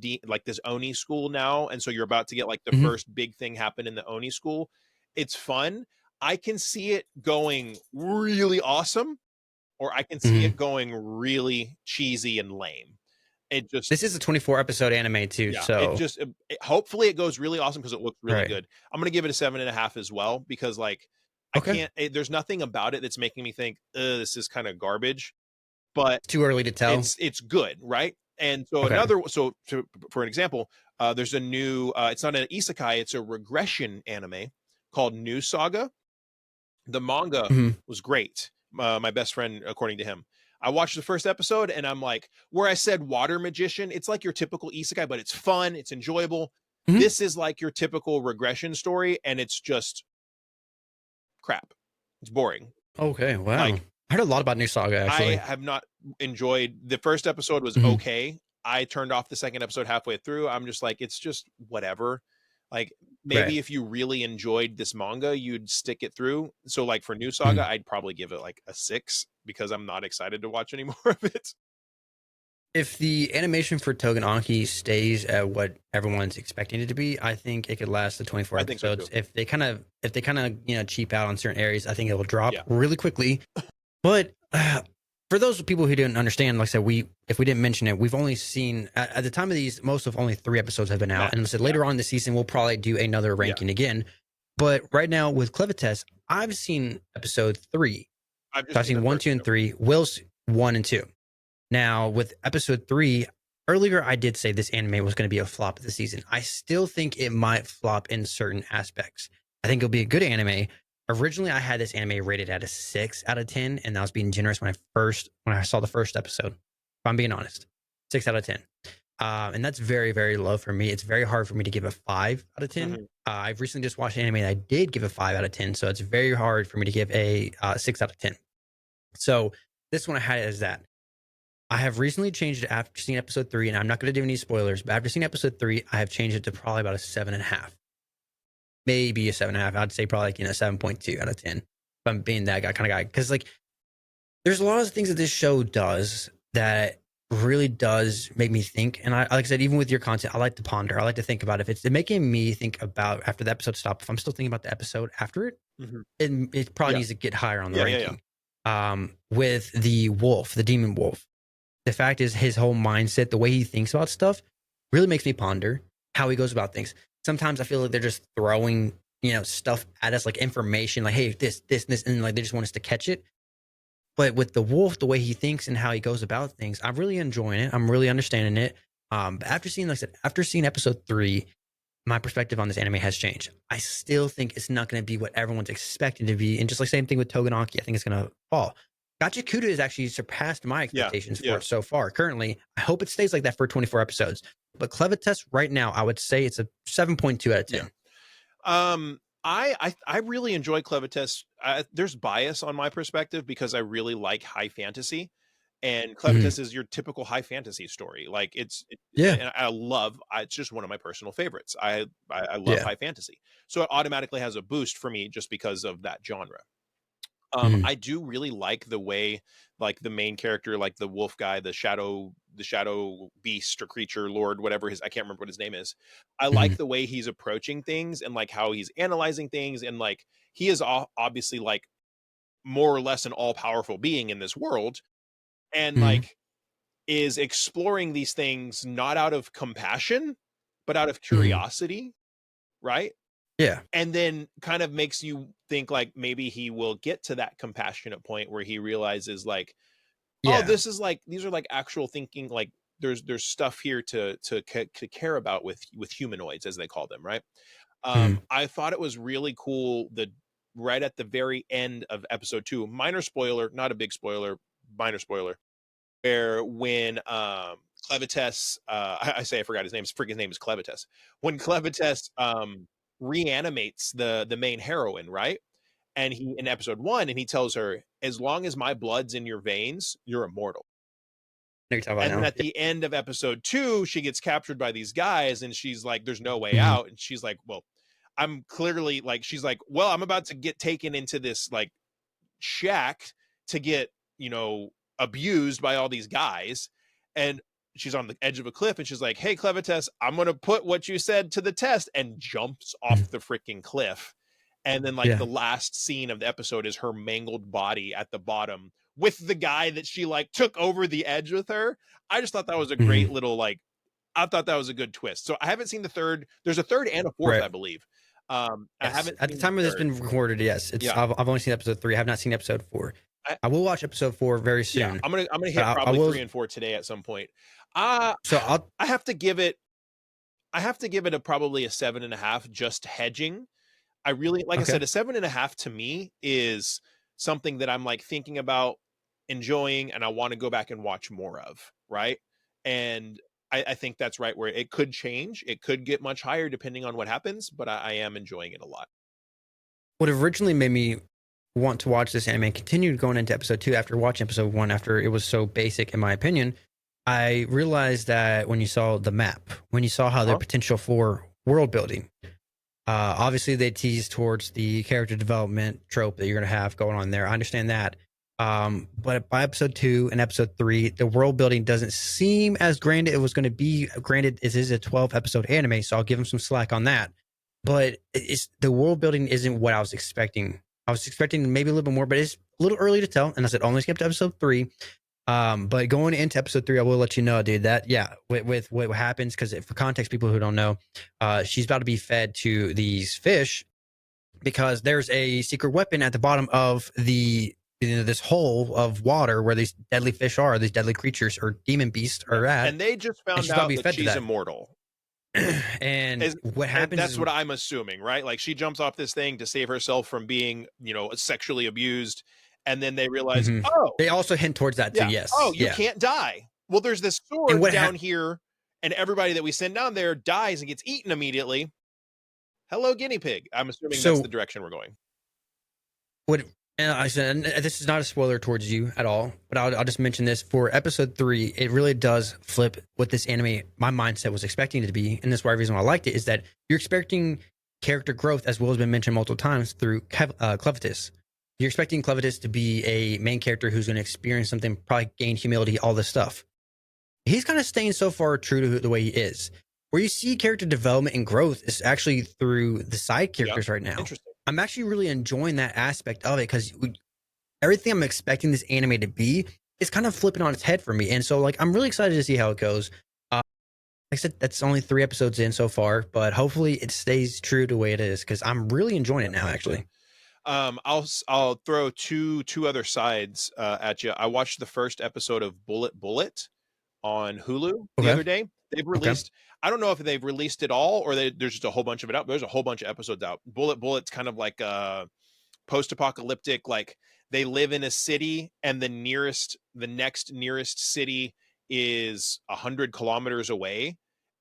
this Oni school now, and so you're about to get like the first big thing happen in the Oni school. It's fun. I can see it going really awesome, or I can see it going really cheesy and lame.
This is a 24 episode anime too, so
hopefully it goes really awesome because it looks really good. I'm gonna give it a 7.5 as well because like I can't. There's nothing about it that's making me think this is kind of garbage. But
too early to tell.
It's good, right? And so for an example, there's a new. It's not an isekai; it's a regression anime called New Saga. The manga was great. My best friend, according to him, I watched the first episode and I'm like, where I said Water Magician, it's like your typical isekai, but it's fun, it's enjoyable. This is like your typical regression story, and it's just crap. It's boring.
Okay, wow. Like, I heard a lot about New Saga, actually.
I have not enjoyed the first episode was okay. I turned off the second episode halfway through. I'm just like, it's just whatever. Like maybe if you really enjoyed this manga, you'd stick it through. So like for New Saga, I'd probably give it like a 6 because I'm not excited to watch any more of it.
If the animation for Togenanki stays at what everyone's expecting it to be, I think it could last the 24 episodes. So if they kind of cheap out on certain areas, I think it will drop really quickly. But for those people who didn't understand, like I said, if we didn't mention it, we've only seen at the time of these, most of only 3 episodes have been out, and said later on in the season we'll probably do another ranking again. But right now with Clevites, I've seen episode 3. I've seen 1, 2, and 3. Will's 1 and 2. Now with episode 3, earlier I did say this anime was going to be a flop of the season. I still think it might flop in certain aspects. I think it'll be a good anime. Originally, I had this anime rated at a 6 out of 10, and that was being generous when I saw the first episode. If I'm being honest, 6 out of 10, and that's very, very low for me. It's very hard for me to give a 5 out of 10. I've recently just watched an anime that I did give a 5 out of 10, so it's very hard for me to give a 6 out of 10. So this one I had it as that. I have recently changed it after seeing episode 3, and I'm not going to do any spoilers, but after seeing episode 3, I have changed it to probably about a 7.5. Maybe a 7.5. I'd say probably like 7.2 out of 10. If I'm being that kind of guy, because like there's a lot of things that this show does that really does make me think. And like I said, even with your content, I like to ponder. I like to think about if it's making me think about after the episode stops. If I'm still thinking about the episode after it, it probably needs to get higher on the ranking. With the wolf, the demon wolf, the fact is his whole mindset, the way he thinks about stuff, really makes me ponder how he goes about things. Sometimes I feel like they're just throwing, stuff at us, like information, like, hey, this, and like they just want us to catch it. But with the wolf, the way he thinks and how he goes about things, I'm really enjoying it. I'm really understanding it. But after seeing episode 3, my perspective on this anime has changed. I still think it's not going to be what everyone's expecting to be, and just like same thing with Togenanki, I think it's going to fall. Gachikuta has actually surpassed my expectations for it so far. Currently, I hope it stays like that for 24 episodes. But Clevites right now, I would say it's a 7.2 out of 10.
I really enjoy Clevites. There's bias on my perspective because I really like high fantasy, and
Mhm.
Clevitus is your typical high fantasy story. Like
Yeah.
and it's just one of my personal favorites. I love
Yeah.
high fantasy, so it automatically has a boost for me just because of that genre.
Mhm.
I do really like the way, like, the main character, like the wolf guy, the shadow beast or creature lord, whatever his, I can't remember what his name is. I like
Mhm.
the way he's approaching things and like how he's analyzing things, and like he is obviously like more or less an all powerful being in this world, and
Mhm.
like is exploring these things not out of compassion, but out of
Mhm.
curiosity, right?
Yeah.
And then kind of makes you think like maybe he will get to that compassionate point where he realizes like, oh,
Yeah.
this is like, these are like actual thinking, like there's stuff here to care about with humanoids, as they call them, right?
Mhm.
I thought it was really cool, the right at the very end of episode 2, minor spoiler, not a big spoiler, minor spoiler, where when Clevites, I say I forgot his name, his freaking name is Clevites. When Clevites reanimates the main heroine, right? And he, in episode 1, and he tells her, as long as my blood's in your veins, you're immortal.
I know you're talking about
And then
now.
at the end of episode 2, she gets captured by these guys, and she's like, there's no way
Mhm.
out. And she's like, well, I'm clearly like, she's like, well, I'm about to get taken into this like shack to get, you know, abused by all these guys. And she's on the edge of a cliff, and she's like, hey, Clevites, I'm going to put what you said to the test, and jumps
Mhm.
off the freaking cliff. And then like
Yeah.
the last scene of the episode is her mangled body at the bottom with the guy that she like took over the edge with her. I just thought that was a great
Mhm.
little like, I thought that was a good twist. So I haven't seen the third. There's a third and a fourth,
Right.
I believe. I
Yes.
haven't
At the
seen the
time of this
third.
been recorded, yes. It's
Yeah.
I've only seen episode 3. I have not seen episode 4.
I,
I will watch episode 4 very
Yeah,
soon.
I'm gonna
But
hit
I
probably
will
3 and 4 today at some point. Uh
so I'll
I have to give it I have to give it a probably a 7.5, just hedging. I really, like I
okay.
said, a 7.5 to me is something that I'm like thinking about enjoying, and I want to go back and watch more of, right? And I think that's right where it could change. It could get much higher depending on what happens, but I am enjoying it a lot.
What originally made me want to watch this anime and continued going into episode 2 after watching episode 1 after it was so basic in my opinion, I realized that when you saw the map, when you saw how their
Huh?
potential for world building, obviously they tease towards the character development trope that you're going to have going on there. I understand that. But by episode 2 and episode 3, the world building doesn't seem as grand as it was going to be. Granted, it is a 12 episode anime, so I'll give them some slack on that. But it's the world building isn't what I was expecting. I was expecting maybe a little bit more, but it's a little early to tell. And I said only skipped episode 3. But going into episode 3, I will let you know, dude, that yeah, with what happens, because for context, people who don't know, she's about to be fed to these fish because there's a secret weapon at the bottom of this hole of water where these deadly fish are, these deadly creatures or demon beasts
Yeah.
are at,
And they just
and
found
she's about to
out
be
that
fed to
she's
that.
immortal.
And what
And
happens
that's
is,
what I'm assuming, right? Like she jumps off this thing to save herself from being, you know, sexually abused, and then they realize,
mhm.
oh,
They also hint towards that too.
yeah, oh,
Yes,
you
yeah.
can't die. Well, there's this
And
sword down here, and everybody that we send down there dies and gets eaten immediately. Hello, guinea pig. I'm assuming that's the
so
direction we're going.
what? And I said, and this is not a spoiler towards you at all, but I'll just mention this for episode 3. It really does flip what this anime, my mindset was expecting it to be, and that's why the reason why I liked it is that you're expecting character growth, as well as been mentioned multiple times through Clevitus. You're expecting Clevitus to be a main character who's going to experience something, probably gain humility, all this stuff. He's kind of staying so far true to the way he is. Where you see character development and growth is actually through the side
Yeah,
characters right now.
interesting.
I'm actually really enjoying that aspect of it because everything I'm expecting this anime to be is kind of flipping on its head for me. And so, like, I'm really excited to see how it goes. Like I said, that's only 3 episodes in so far, but hopefully it stays true to the way it is because I'm really enjoying it
That
now,
sounds good.
actually.
I'll throw two other sides at you. I watched the first episode of Bullet on Hulu the
Okay.
other day. They've
Okay.
released, I don't know if they've released it all or there's just a whole bunch of it out. There's a whole bunch of episodes out. Bullet's kind of like a post-apocalyptic, like they live in a city, and the next nearest city is 100 kilometers away,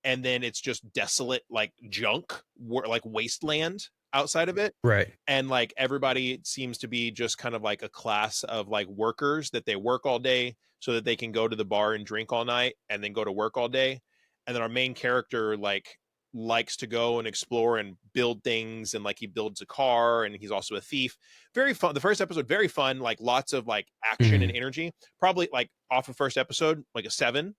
and then it's just desolate, like junk, like wasteland outside of it.
Right.
And like everybody seems to be just kind of like a class of like workers that they work all day so that they can go to the bar and drink all night and then go to work all day. And then our main character like likes to go and explore and build things, and like he builds a car, and he's also a thief. Very fun. The first episode, very fun, like lots of like action and energy. Probably like off of first episode, like a 7.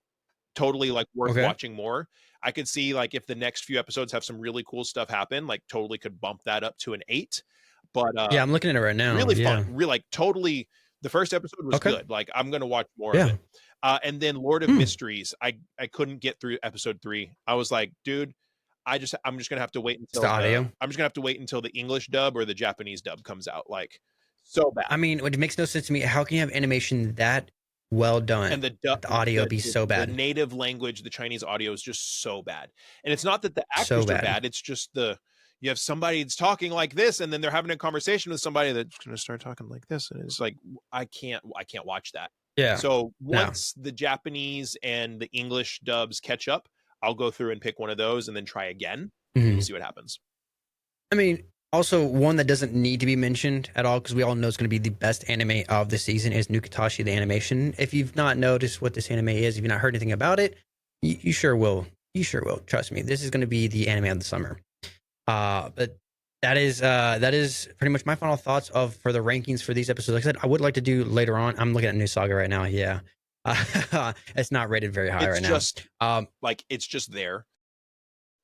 Totally like worth watching more. I could see like if the next few episodes have some really cool stuff happen, like totally could bump that up to an 8. But
yeah, I'm looking at it right now.
Really fun. Really like totally. The first episode was good. Like I'm gonna watch more of it. And then Lord of Mysteries, I couldn't get through episode 3. I was like, dude, I'm just gonna have to wait until I'm just gonna have to wait until the English dub or the Japanese dub comes out. Like so bad.
I mean, it makes no sense to me. How can you have animation that well done
and the
audio be so bad?
The native language, the Chinese audio is just so bad. And it's not that the actors are bad. It's just you have somebody that's talking like this, and then they're having a conversation with somebody that's going to start talking like this, and it's like I can't watch that.
Yeah.
So once the Japanese and the English dubs catch up, I'll go through and pick one of those and then try again. We'll see what happens.
I mean, also one that doesn't need to be mentioned at all, because we all know it's going to be the best anime of the season, is Nukatashi the animation. If you've not noticed what this anime is, if you've not heard anything about it, you sure will. You sure will. Trust me. This is going to be the anime of the summer. But that is pretty much my final thoughts for the rankings for these episodes. Like I said, I would like to do later on. I'm looking at New Saga right now. Yeah. It's not rated very high right now.
Like it's just there.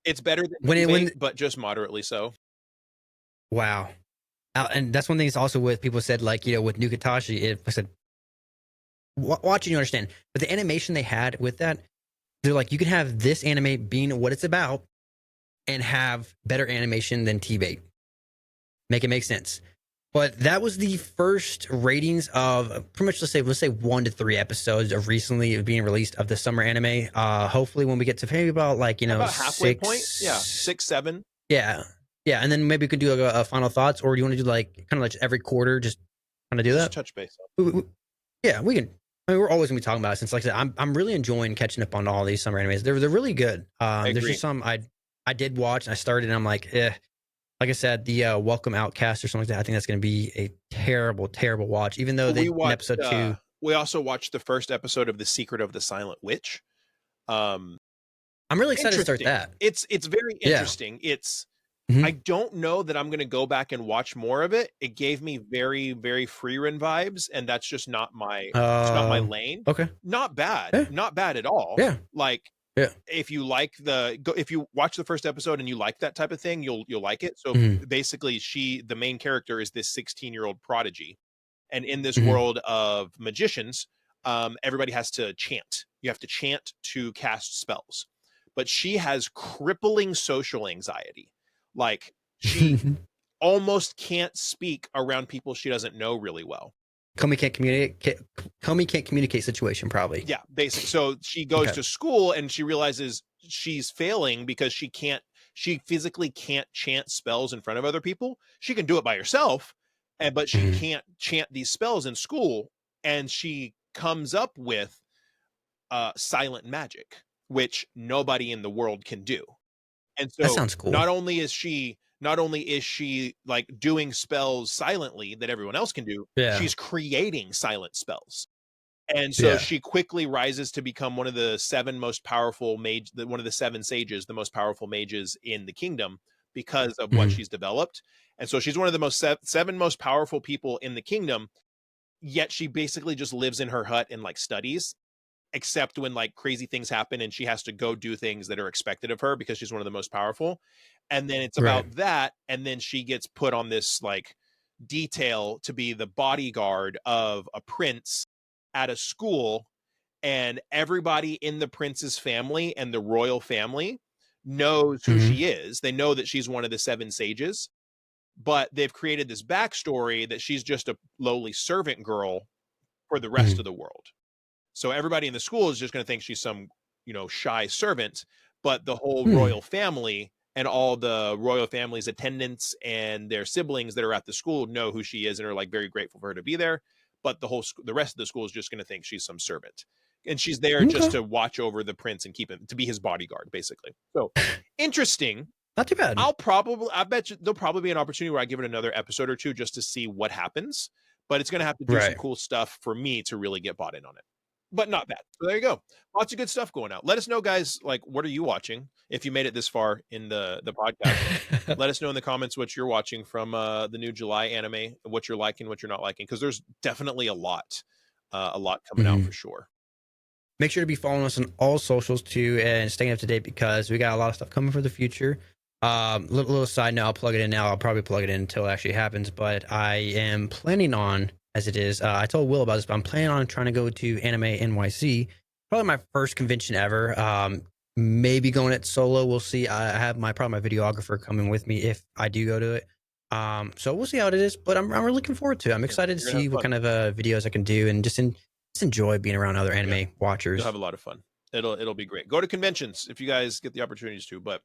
It's better than but just moderately so.
Wow. And that's one thing is also with people said, like, with Nukatashi, I said, watching you understand. But the animation they had with that, they're like, you can have this anime being what it's about and have better animation than T-Bait. Make it make sense. But that was the first ratings of pretty much, let's say 1 to 3 episodes of recently being released of the summer anime. Hopefully when we get to maybe about like,
about halfway point. Yeah. 6, 7.
Yeah. Yeah. And then maybe we could do a final thoughts, or do you want to do like kind of like every quarter, just kind of do that?
Touch base.
Yeah, we can. I mean, we're always gonna be talking about it, since, like I said, I'm really enjoying catching up on all these summer animes. They're really good. There's just some I did watch and I started and I'm like, like I said, the Welcome Outcast or something like that. I think that's going to be a terrible, terrible watch. Even though in episode 2,
we also watched the first episode of The Secret of the Silent Witch.
I'm really excited to start that.
It's very interesting. It's I don't know that I'm going to go back and watch more of it. It gave me very, very free run vibes, and that's just not my lane.
Okay,
not bad, not bad at all.
Yeah,
like. Yeah. If you like if you watch the first episode and you like that type of thing, you'll like it. So basically the main character is this 16-year-old prodigy. And in this world of magicians, everybody has to chant. You have to chant to cast spells. But she has crippling social anxiety. Like she almost can't speak around people she doesn't know really well.
Comey can't communicate situation, probably.
Yeah, basically. So she goes to school and she realizes she's failing because she physically can't chant spells in front of other people. She can do it by herself, but she can't chant these spells in school. And she comes up with silent magic, which nobody in the world can do. And so
that sounds cool.
Not only is she like doing spells silently that everyone else can do, she's creating silent spells. And so she quickly rises to become one of the 7 most powerful one of the 7 sages, the most powerful mages in the kingdom, because of what she's developed. And so she's one of the 7 most powerful people in the kingdom, yet she basically just lives in her hut and like studies, except when like crazy things happen and she has to go do things that are expected of her because she's one of the most powerful. And then it's about that. And then she gets put on this like detail to be the bodyguard of a prince at a school. And everybody in the prince's family and the royal family knows who she is. They know that she's one of the 7 sages, but they've created this backstory that she's just a lowly servant girl for the rest of the world. So everybody in the school is just going to think she's some, shy servant, but the whole royal family and all the royal family's attendants and their siblings that are at the school know who she is and are like very grateful for her to be there. But the rest of the school is just going to think she's some servant. and she's there just to watch over the prince and keep him, to be his bodyguard, basically. So interesting.
Not too bad.
I bet you there'll probably be an opportunity where I give it another episode or two just to see what happens, but it's going to have to do some cool stuff for me to really get bought in on it. But not bad. So there you go. Lots of good stuff going out. Let us know, guys, like, what are you watching? If you made it this far in the podcast, let us know in the comments what you're watching from the new July anime, what you're liking, what you're not liking, because there's definitely a lot coming out for sure.
Make sure to be following us on all socials too and staying up to date, because we got a lot of stuff coming for the future. Little side note, I'll plug it in now. I'll probably plug it in until it actually happens, but I am planning on, as it is, I told Will about this, but I'm planning on trying to go to Anime NYC, probably my first convention ever. Maybe going it solo. We'll see. I have my videographer coming with me if I do go to it. So we'll see how it is, but I'm really looking forward to it. I'm excited to see what kind of videos I can do and just enjoy being around other anime watchers.
You'll have a lot of fun. It'll be great. Go to conventions if you guys get the opportunities to, but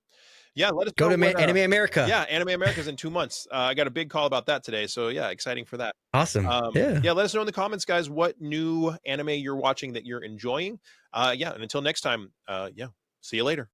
yeah, let us
go
know
to Anime America.
Yeah, Anime America's in 2 months. I got a big call about that today, so yeah, exciting for that.
Awesome.
Yeah, let us know in the comments, guys, what new anime you're watching that you're enjoying. Yeah, and until next time, yeah, see you later.